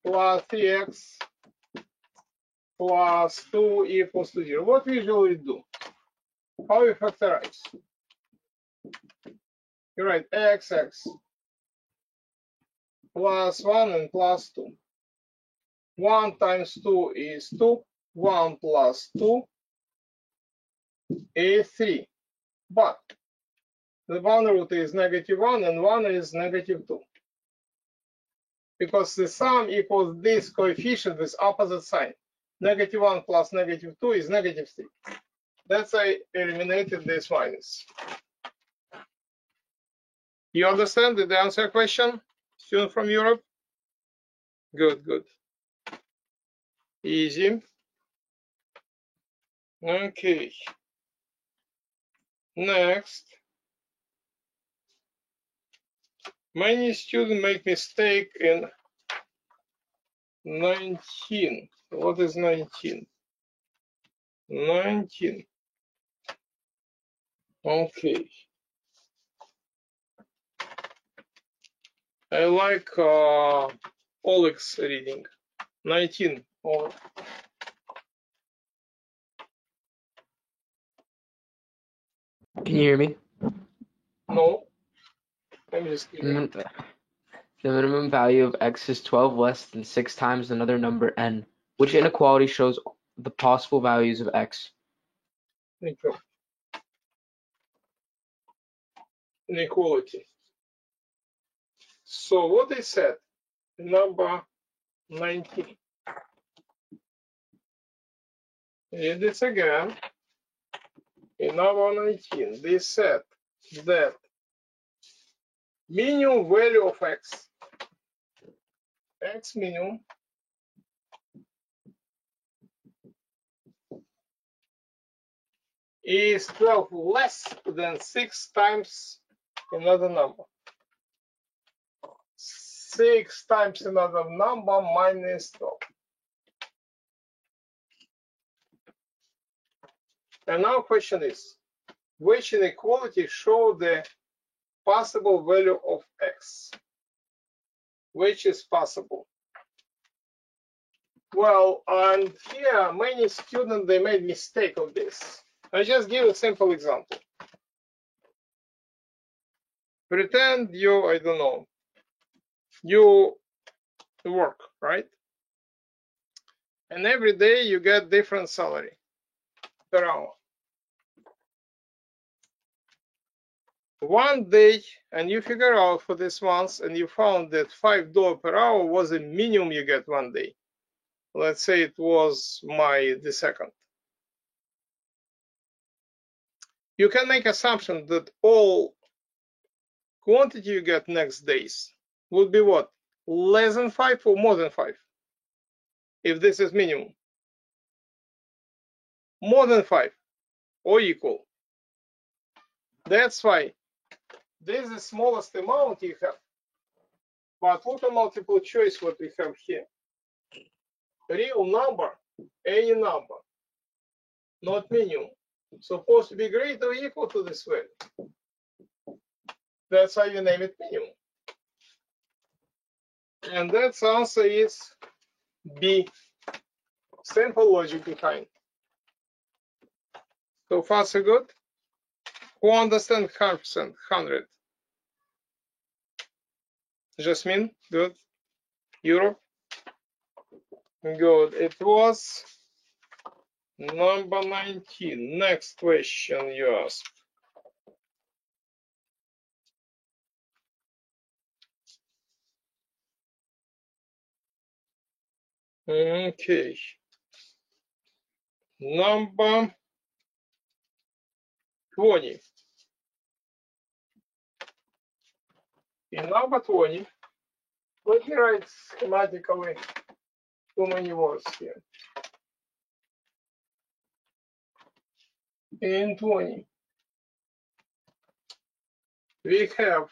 plus 3x plus 2 equals to 0. What we usually do? How we factorize? You write xx plus 1 and plus 2. 1 times 2 is 2. 1 plus 2 is 3. But the one root is -1 and 1 is -2. Because the sum equals this coefficient with opposite sign. -1 plus -2 is -3. That's I eliminated this minus. You understand? Did I answer your question? Student from Europe? Good, good. Easy. Okay. Next. Many students make mistake in 19. What is 19? 19. Okay. I like Oleg's reading. 19. Oleg. Can you hear me? No. I'm just The kidding. minimum value of x is 12 less than 6 times another number n. Which inequality shows the possible values of x? Thank you. Inequality. So what they said, number 19. Read this again. In number 19, they said that minimum value of x minimum is 12 less than 6 times another number. 6 times another number minus 12. And now question is, which inequality show the possible value of x? Which is possible? Well, and here many students, they made mistake of this. I just give a simple example. Pretend you, I don't know, you work, right? And every day you get different salary per hour. One day, and you figure out for this month, and you found that $5 per hour was the minimum you get one day. Let's say it was the 2nd. You can make assumption that all quantity you get next days would be what? Less than 5 or more than 5? If this is minimum. More than 5 or equal. That's why this is the smallest amount you have. But look at multiple choice what we have here. Real number, any number, not minimum. Supposed to be greater or equal to this value. That's why you name it minimum. And that answer is B. Simple logic behind. So far so good? Who understands 100%? 100. Jasmine, good. Europe, good. It was number 19. Next question you ask. Okay. Number 20. In number 20, let me write schematically too many words here. In 20, we have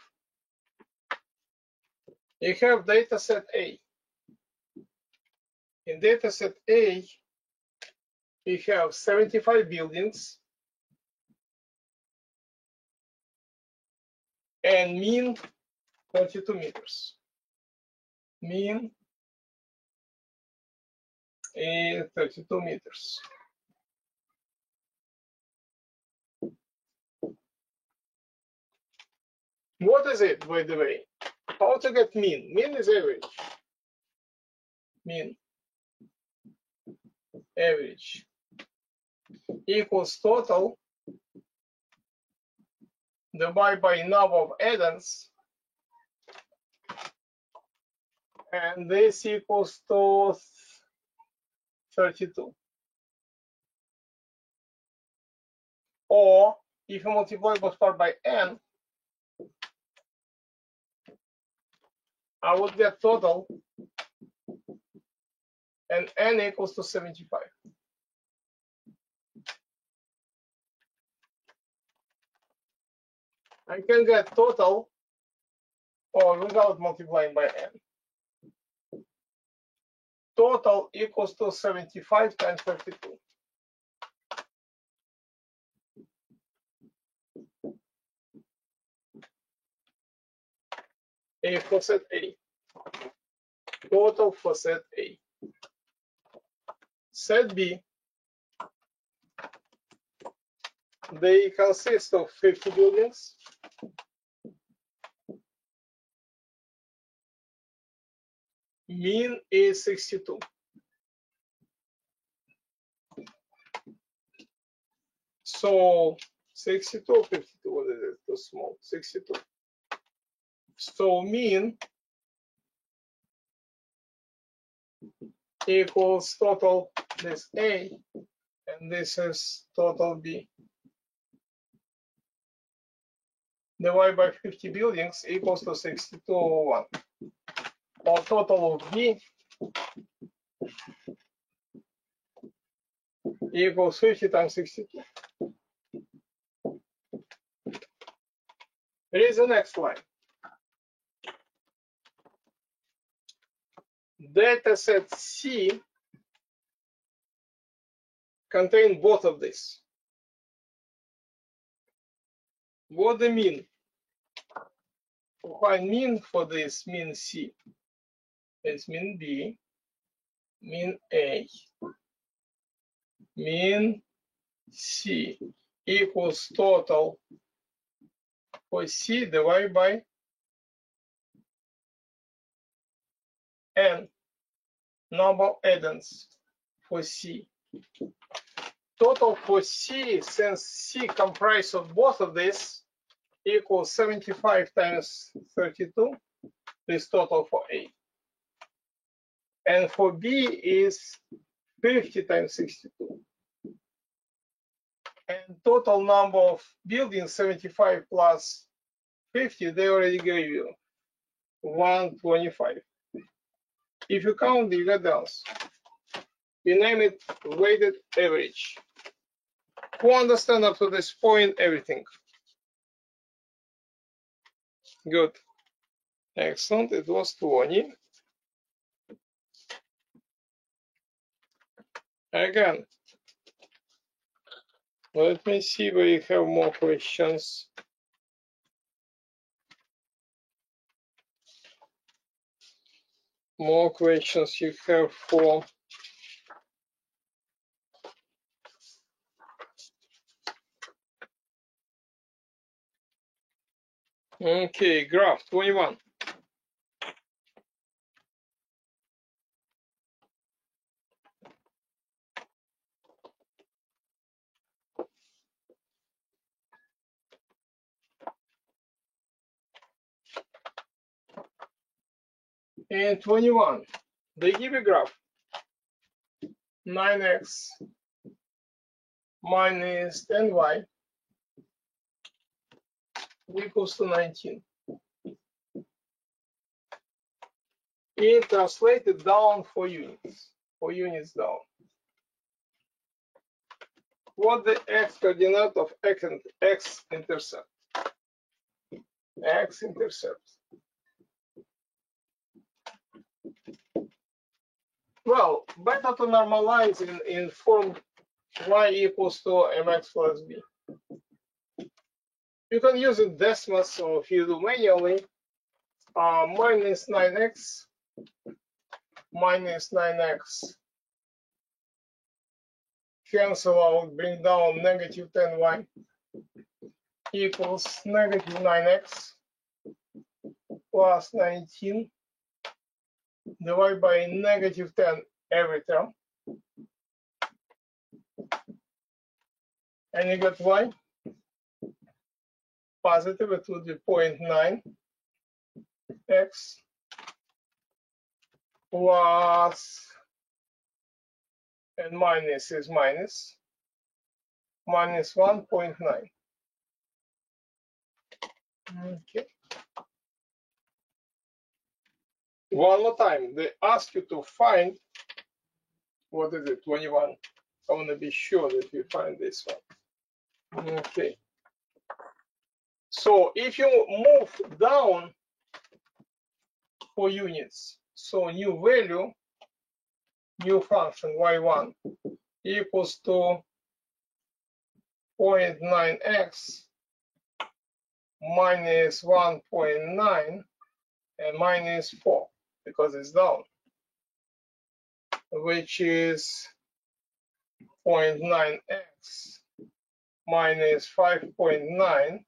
data set A. In data set A, we have 75 buildings and mean 32 meters. Mean is 32 meters. What is it, by the way? How to get mean? Mean is average. Mean, average, equals total divided by number of addends, and this equals to 32. Or if you multiply both part by n, I would get total, and n equals to 75. I can get total or without multiplying by n. total equals to 75 times 32. A for set A. Total for set A. Set B, they consist of 50 buildings. Mean is 62. So 62, 52, what is it? Too small. 62. So mean equals total this A, and this is total B. Divided by 50 buildings equals to 6201. Or total of B equals 50 times 62. Here is the next line. Data set C contain both of these. What the mean? To find mean for this mean C is mean B, mean A, mean C equals total for C divided by N, number of add-ons for C. Total for C, since C comprises of both of these, equals 75 times 32, this total for A. And for B is 50 times 62. And total number of buildings, 75 plus 50, they already gave you 125. If you count the add-ons, we name it weighted average. Who understand up to this point everything? Good. Excellent. It was 20. Again, let me see where you have more questions. More questions you have for okay, graph 21. And 21, they give a graph 9x minus 10y equals to 19. It translated down for units down. What the x-coordinate of x-intercept? X-intercept. Well, better to normalize in form y equals to mx plus b. You can use it Desmos, or if you do manually, minus 9x minus 9x. Cancel out, bring down negative 10y equals negative 9x plus 19 divided by negative 10 every term. And you get y positive, it would be 0.9 x plus, and minus is minus 1.9. Okay. One more time, they ask you to find, what is it, 21? I want to be sure that you find this one. Okay. So if you move down for units, so new value new function y1 equals to 0.9x minus 1.9 and minus 4 because it's down, which is 0.9x minus 5.9.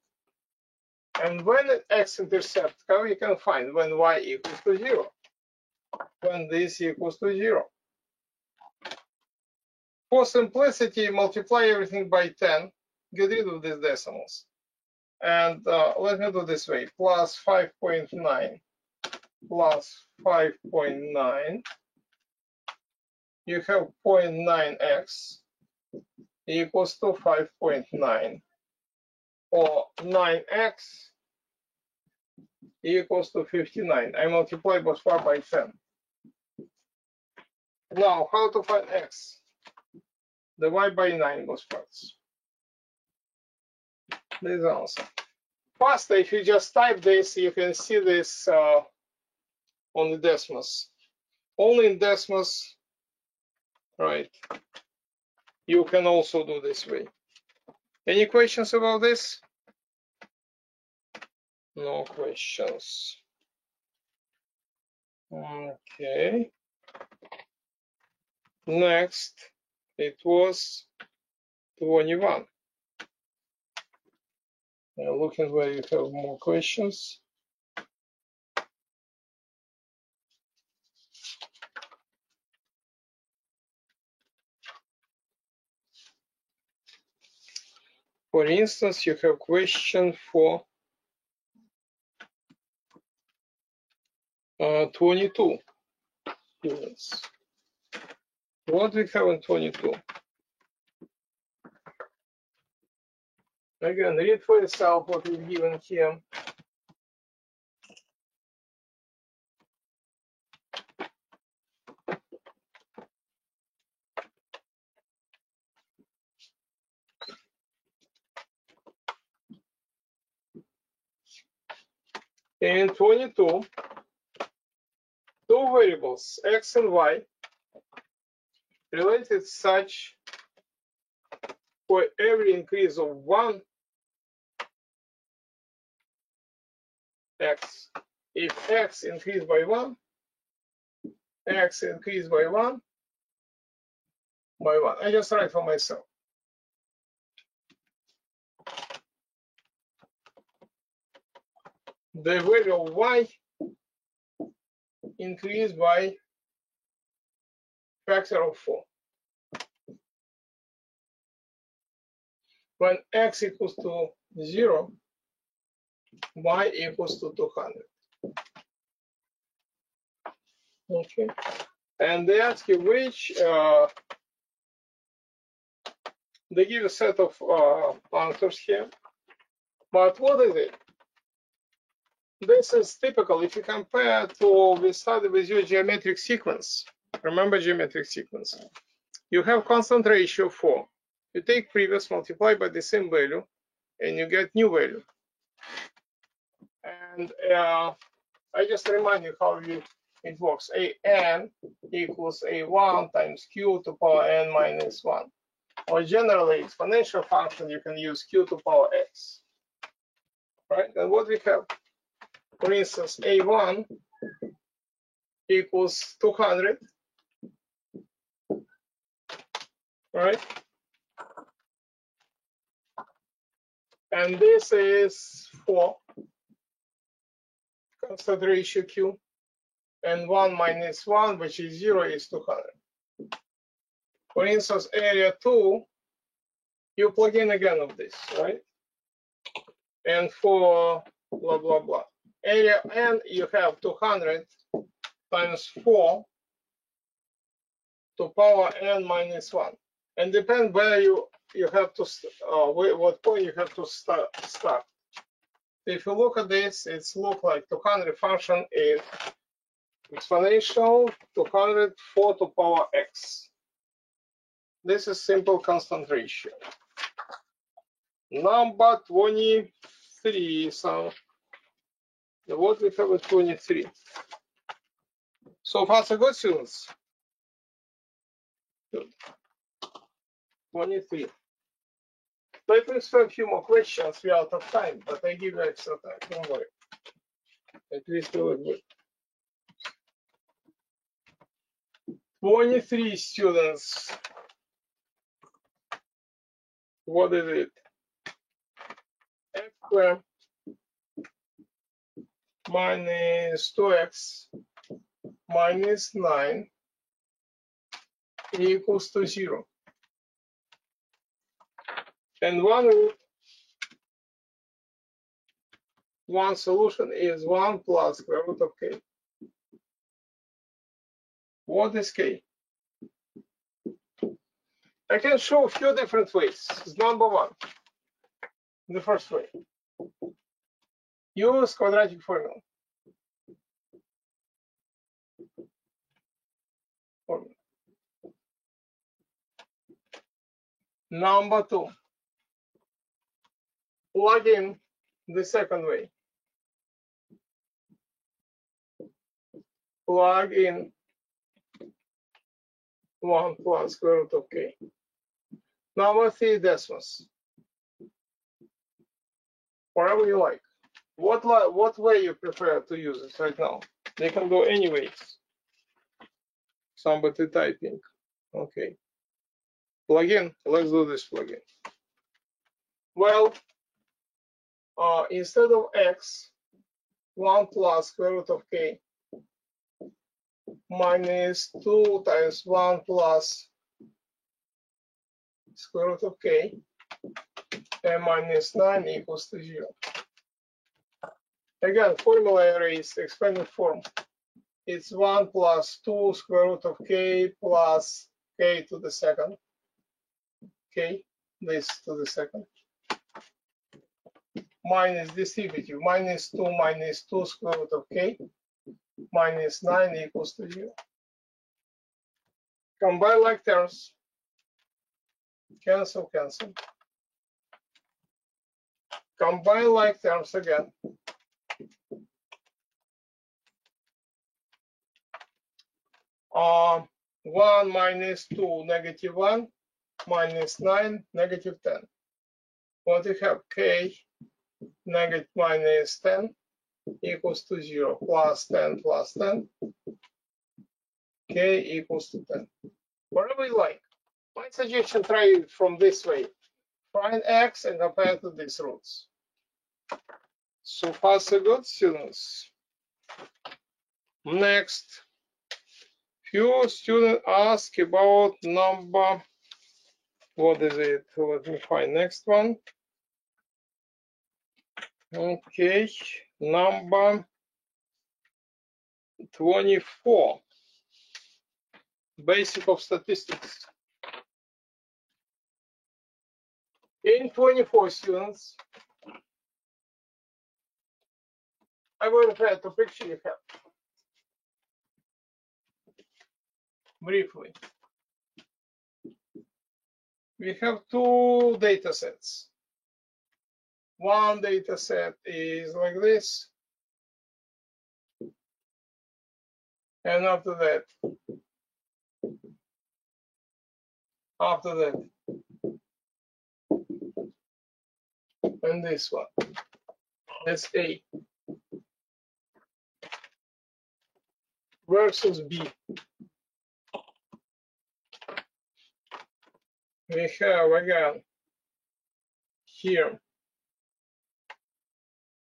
And when x-intercept, how you can find when y equals to 0? When this equals to 0. For simplicity, multiply everything by 10, get rid of these decimals. And let me do this way, plus 5.9 plus 5.9. You have 0.9x equals to 5.9, or 9x equals to 59. I multiply both part by 10. Now, how to find x? Divide by 9 both parts. This is the answer. Faster, if you just type this, you can see this on the Desmos. Only in Desmos, right? You can also do this way. Any questions about this? No questions. Okay. Next, it was 21. Looking where you have more questions. For instance, you have question for 22 students. What we have in 22? Again, read for yourself what is given here. In 22, two variables, x and y, related such for every increase of 1 x, if x increased by 1, x increased by 1, by 1. I just write for myself. The value of y increased by factor of 4. When x equals to 0, y equals to 200. Okay. And they ask you which, they give a set of answers here. But what is it? This is typical. If you compare to, we started with your geometric sequence. Remember geometric sequence. You have constant ratio 4. You take previous, multiply by the same value, and you get new value. And I just remind you how it works. An equals a1 times q to power n minus 1. Or generally, exponential function, you can use q to power x. Right? And what we have? For instance, a1 equals 200. Right? And this is 4. Constant ratio q. And 1 minus 1, which is 0, is 200. For instance, area 2, you plug in again of this, right? And for blah, blah, blah. Area n, you have 200 times 4 to power n minus 1. And depend where you have to, what point you have to start. If you look at this, it's look like 200 function is exponential 200 4 to power x. This is simple constant ratio. Number 23. So what we have at 23? So far so good, students. Good. 23. Let me spend a few more questions. We're out of time, but I give you extra time. Don't worry. At least we look good. 23 students. What is it? X squared minus 2x minus 9 equals to 0. And one solution is 1 plus square root of k. What is k? I can show a few different ways. Number one, the first way, use quadratic formula. Number two, plug in the second way. Plug in 1 plus square root of k. Number three, Desmos. Whatever you like. What way you prefer to use it right now? They can go any ways. Somebody typing. Okay. Plugin. Let's do this plugin. Well, instead of x, 1 plus square root of k minus 2 times 1 plus square root of k and minus 9 equals to 0. Again, formula arrays, expanded form. It's 1 plus 2 square root of k plus k to the second. K, this to the second. Minus derivative, minus 2 square root of k minus 9 equals to 0. Combine like terms. Cancel, cancel. Combine like terms again. Uh, 1 minus 2, negative 1, minus 9, negative 10. What do you have? K negative minus 10 equals to 0, plus 10 plus 10. K equals to 10. Whatever you like. My suggestion, try it from this way. Find x and compare to these roots. So far, so good, students. Next, few students ask about number. What is it? Let me find next one. Okay, number 24. Basic of statistics. In 24 students, I will refer to picture you have. Briefly. We have two data sets. One data set is like this. And after that, and this one, that's A versus B. We have again here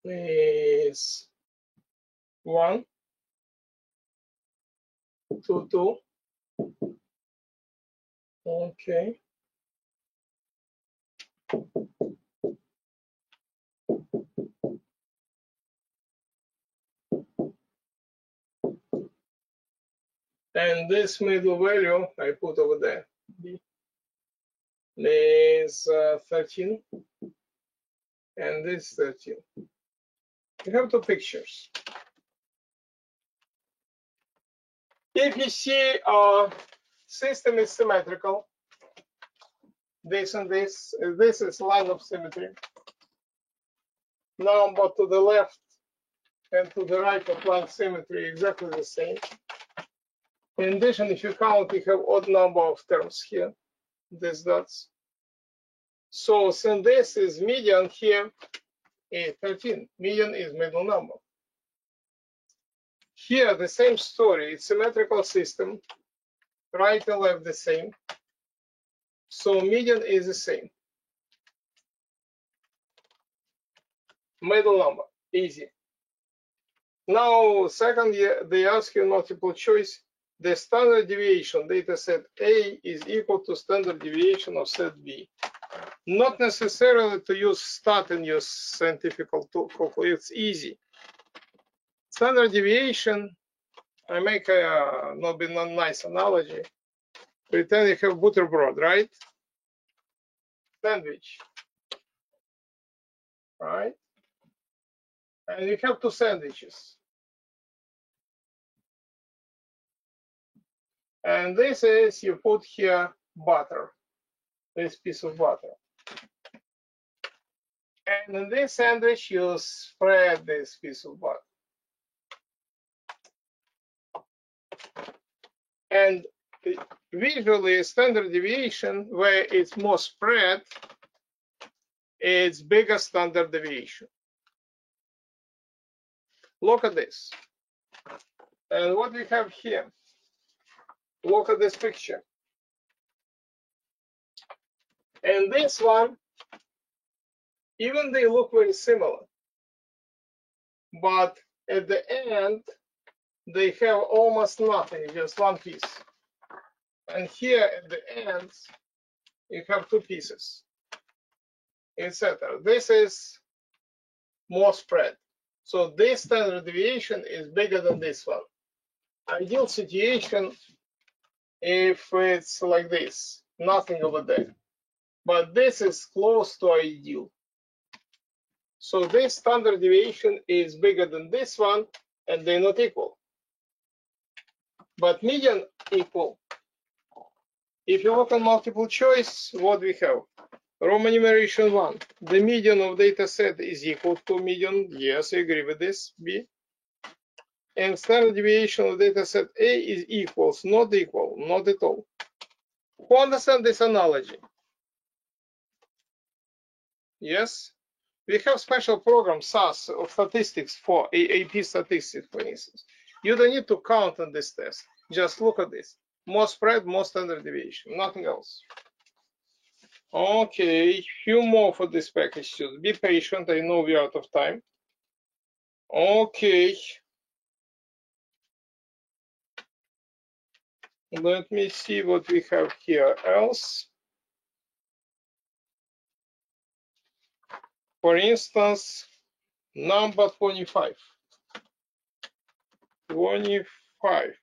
is 1, 2, 2. Okay. And this middle value I put over there, B, is 13, and this 13. We have two pictures. If you see system is symmetrical, this and this is line of symmetry. Number to the left and to the right of line symmetry exactly the same. In addition, if you count, we have odd number of terms here, these dots. So since this is median here, 13, median is middle number. Here, the same story, it's symmetrical system, right and left the same. So median is the same. Middle number, easy. Now, second, they ask you multiple choice. The standard deviation data set A is equal to standard deviation of set B. Not necessarily to use stat in your scientific calculation, it's easy. Standard deviation, I make a not nice analogy. Pretend you have butterbrot, right? Sandwich, right? And you have two sandwiches. And this is, you put here butter, this piece of butter. And in this sandwich, you spread this piece of butter. And visually, standard deviation, where it's more spread, it's bigger standard deviation. Look at this. And what we have here, look at this picture. And this one, even they look very similar, but at the end, they have almost nothing, just one piece. And here at the ends, you have two pieces, etc. This is more spread. So this standard deviation is bigger than this one. Ideal situation if it's like this, nothing over there. But this is close to ideal. So this standard deviation is bigger than this one, and they're not equal. But median equal. If you look on multiple choice, what we have? Roman numeration 1. The median of data set is equal to median. Yes, I agree with this, B. And standard deviation of data set A is equals, not equal, not at all. Who understand this analogy? Yes? We have special program, SAS, of statistics for AP statistics, for instance. You don't need to count on this test. Just look at this. More spread, more standard deviation, nothing else. Okay, few more for this package. Be patient, I know we're out of time. Okay. Let me see what we have here else. For instance, number 25. 25.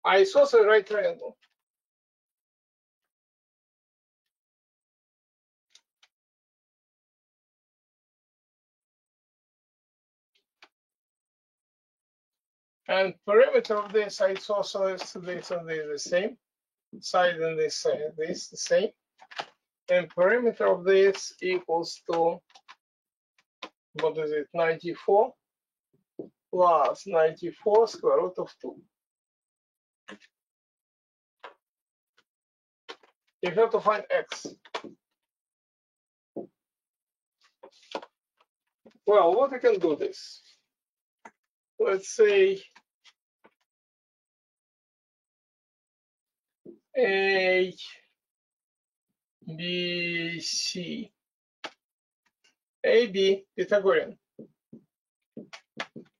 Isosceles right triangle. And perimeter of this isosceles, this and this the same. Side and this the same. And perimeter of this equals to, what is it, 94 plus 94 square root of 2. You have to find x. Well, what I can do this? Let's say A, B, C. AB, Pythagorean,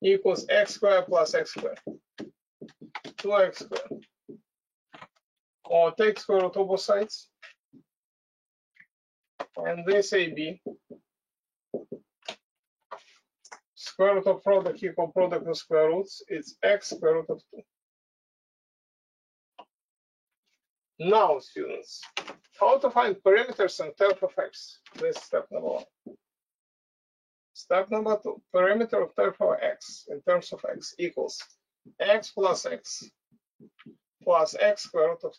equals x squared plus x squared, 2x squared. Or take square root of both sides. And this AB, square root of product equal product of square roots, it's x square root of 2. Now, students, how to find perimeters and turf of x? This is step number 1. Step number 2, perimeter of type for x in terms of x equals x plus x square root of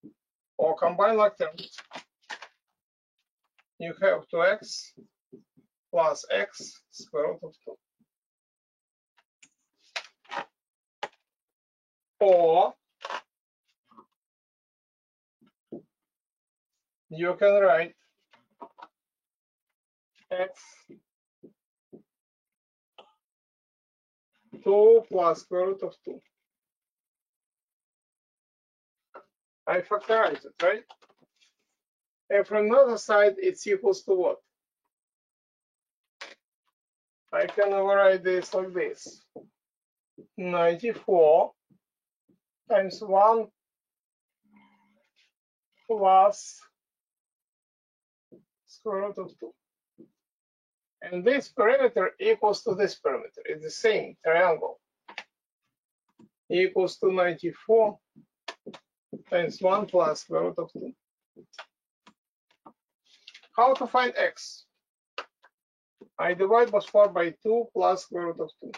2. Or combine like terms, you have 2x plus x square root of 2. Or you can write x 2 plus square root of 2. I factorize it, right? And from the other side, it's equals to what? I can override this like this. 94 times 1 plus square root of 2. And this perimeter equals to this perimeter. It's the same triangle. Equals to 94 times 1 plus square root of 2. How to find x? I divide both 4 by 2 plus square root of 2.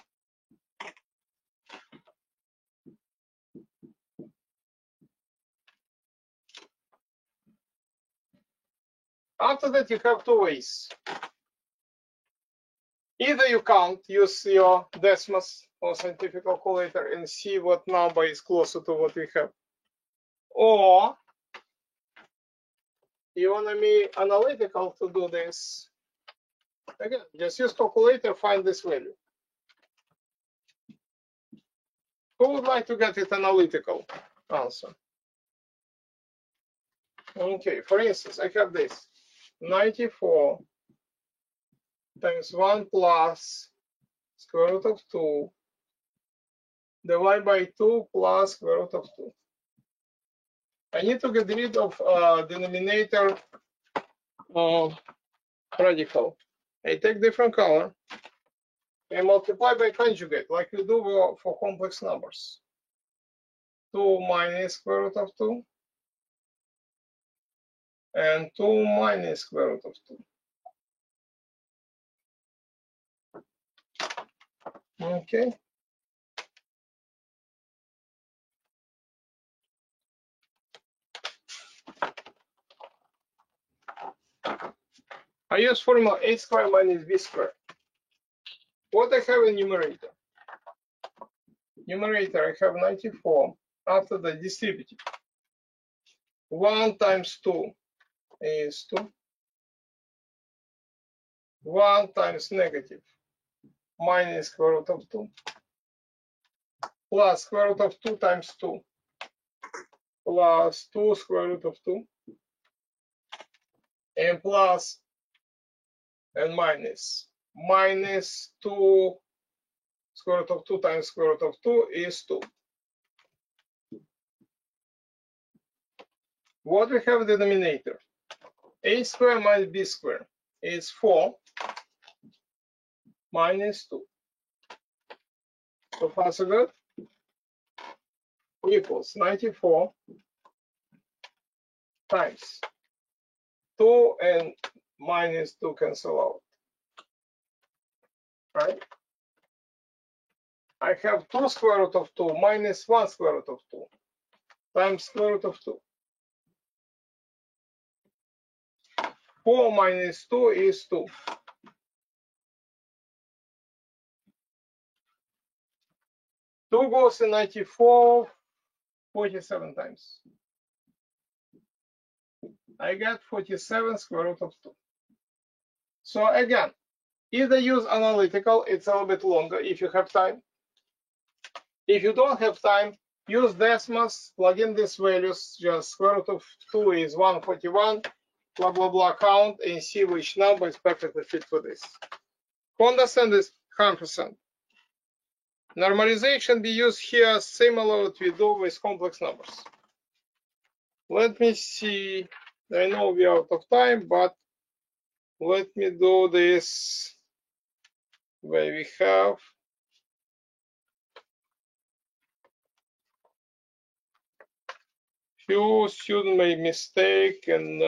After that, you have two ways. Either you count, use your Desmos or scientific calculator and see what number is closer to what we have. Or you want to be analytical to do this. Again, just use calculator, find this value. Who would like to get it analytical answer? Okay, for instance, I have this 94 times 1 plus square root of 2 divided by 2 plus square root of 2. I need to get rid of denominator radical. I take different color and multiply by conjugate like you do for complex numbers. 2 minus square root of 2 and 2 minus square root of 2. Okay. I use formula a squared minus b squared. What I have in numerator? Numerator, I have 94 after the distributive. 1 times 2 is 2. 1 times negative minus square root of 2 plus square root of 2 times 2 plus 2 square root of 2 and plus and minus 2 square root of 2 times square root of 2 is 2. What we have in the denominator? A squared minus b squared is 4 minus 2. So far so good? Equals 94 times 2 and minus 2 cancel out. Right? I have 2 square root of 2 minus 1 square root of 2 times square root of 2. 4 minus 2 is 2. 2 goes in 94 47 times. I get 47 square root of 2. So again, either use analytical, it's a little bit longer if you have time. If you don't have time, use Desmos, plug in these values, just square root of 2 is 141, blah, blah, blah, count, and see which number is perfectly fit for this. Who understand this? 100%. Normalization be used here similar to we do with complex numbers. Let me see. I know we are out of time, but let me do this where we have few students made mistake and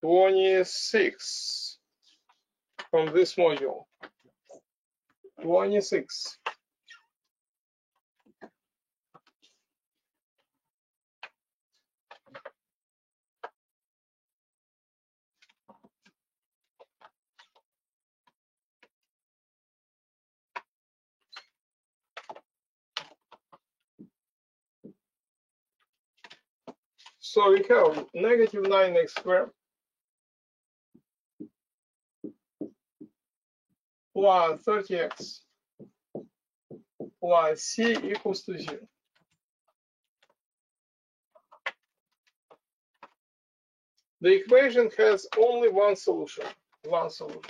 26 from this module. 26. So we have negative 9x squared plus 30x plus c equals to 0. The equation has only one solution. One solution.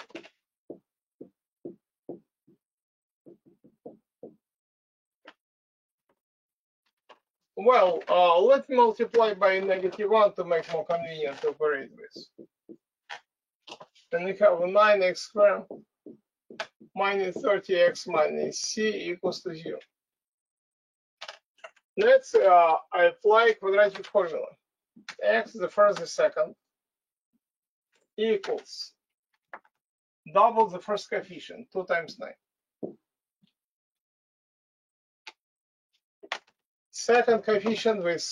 Well, let's multiply by -1 to make more convenient to operate with. Then we have 9x squared minus 30x minus c equals to 0. Let's apply quadratic formula. X the first, the second, equals double the first coefficient, 2 times 9. Second coefficient with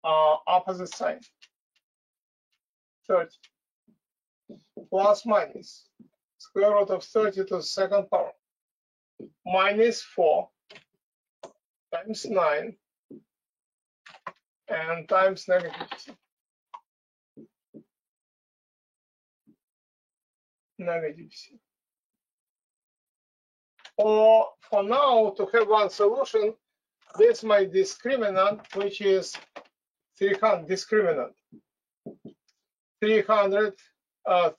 opposite sign, 30, plus minus square root of 30 to the second power, minus 4 times 9 and times negative c. Negative c. Or for now, to have one solution, this is my discriminant, which is 300 discriminant. 300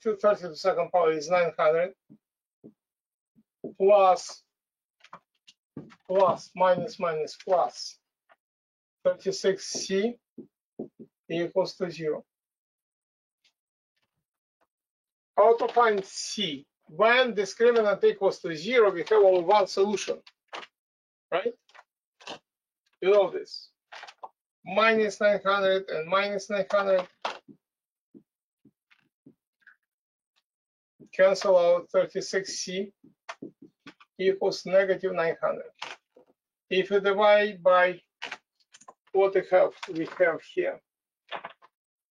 to 30 to the second power is 900 plus minus plus 36c equals to 0. How to find c? When discriminant equals to 0, we have only one solution, right? You know this. Minus 900 and minus 900 cancel out, 36c equals negative 900. If you divide by what we have here,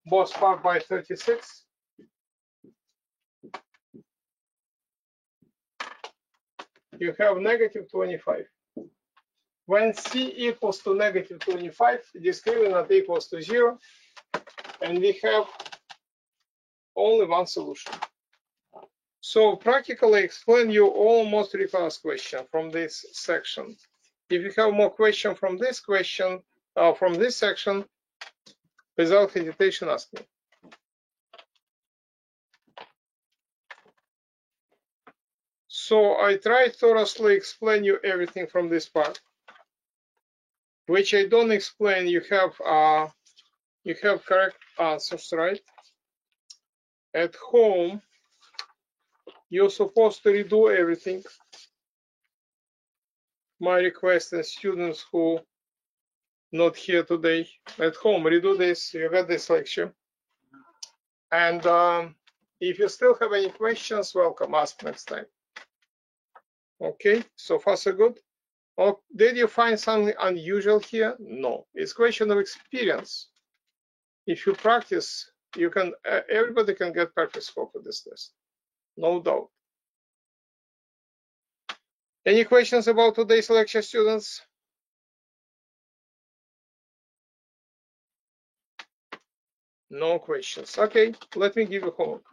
both part by 36, you have negative 25. When c equals to negative 25, discriminant equals to 0, and we have only one solution. So practically explain you almost reverse question from this section. If you have more question from this section, without hesitation, ask me. So I try thoroughly explain you everything from this part. Which I don't explain, you have correct answers, right? At home, you're supposed to redo everything. My request is students who not here today, at home, redo this, you got this lecture. And if you still have any questions, welcome, ask next time. Okay, so far so good. Oh, did you find something unusual here? No, it's question of experience. If you practice, you can. Everybody can get perfect score for this test, no doubt. Any questions about today's lecture, students? No questions. Okay, let me give you homework.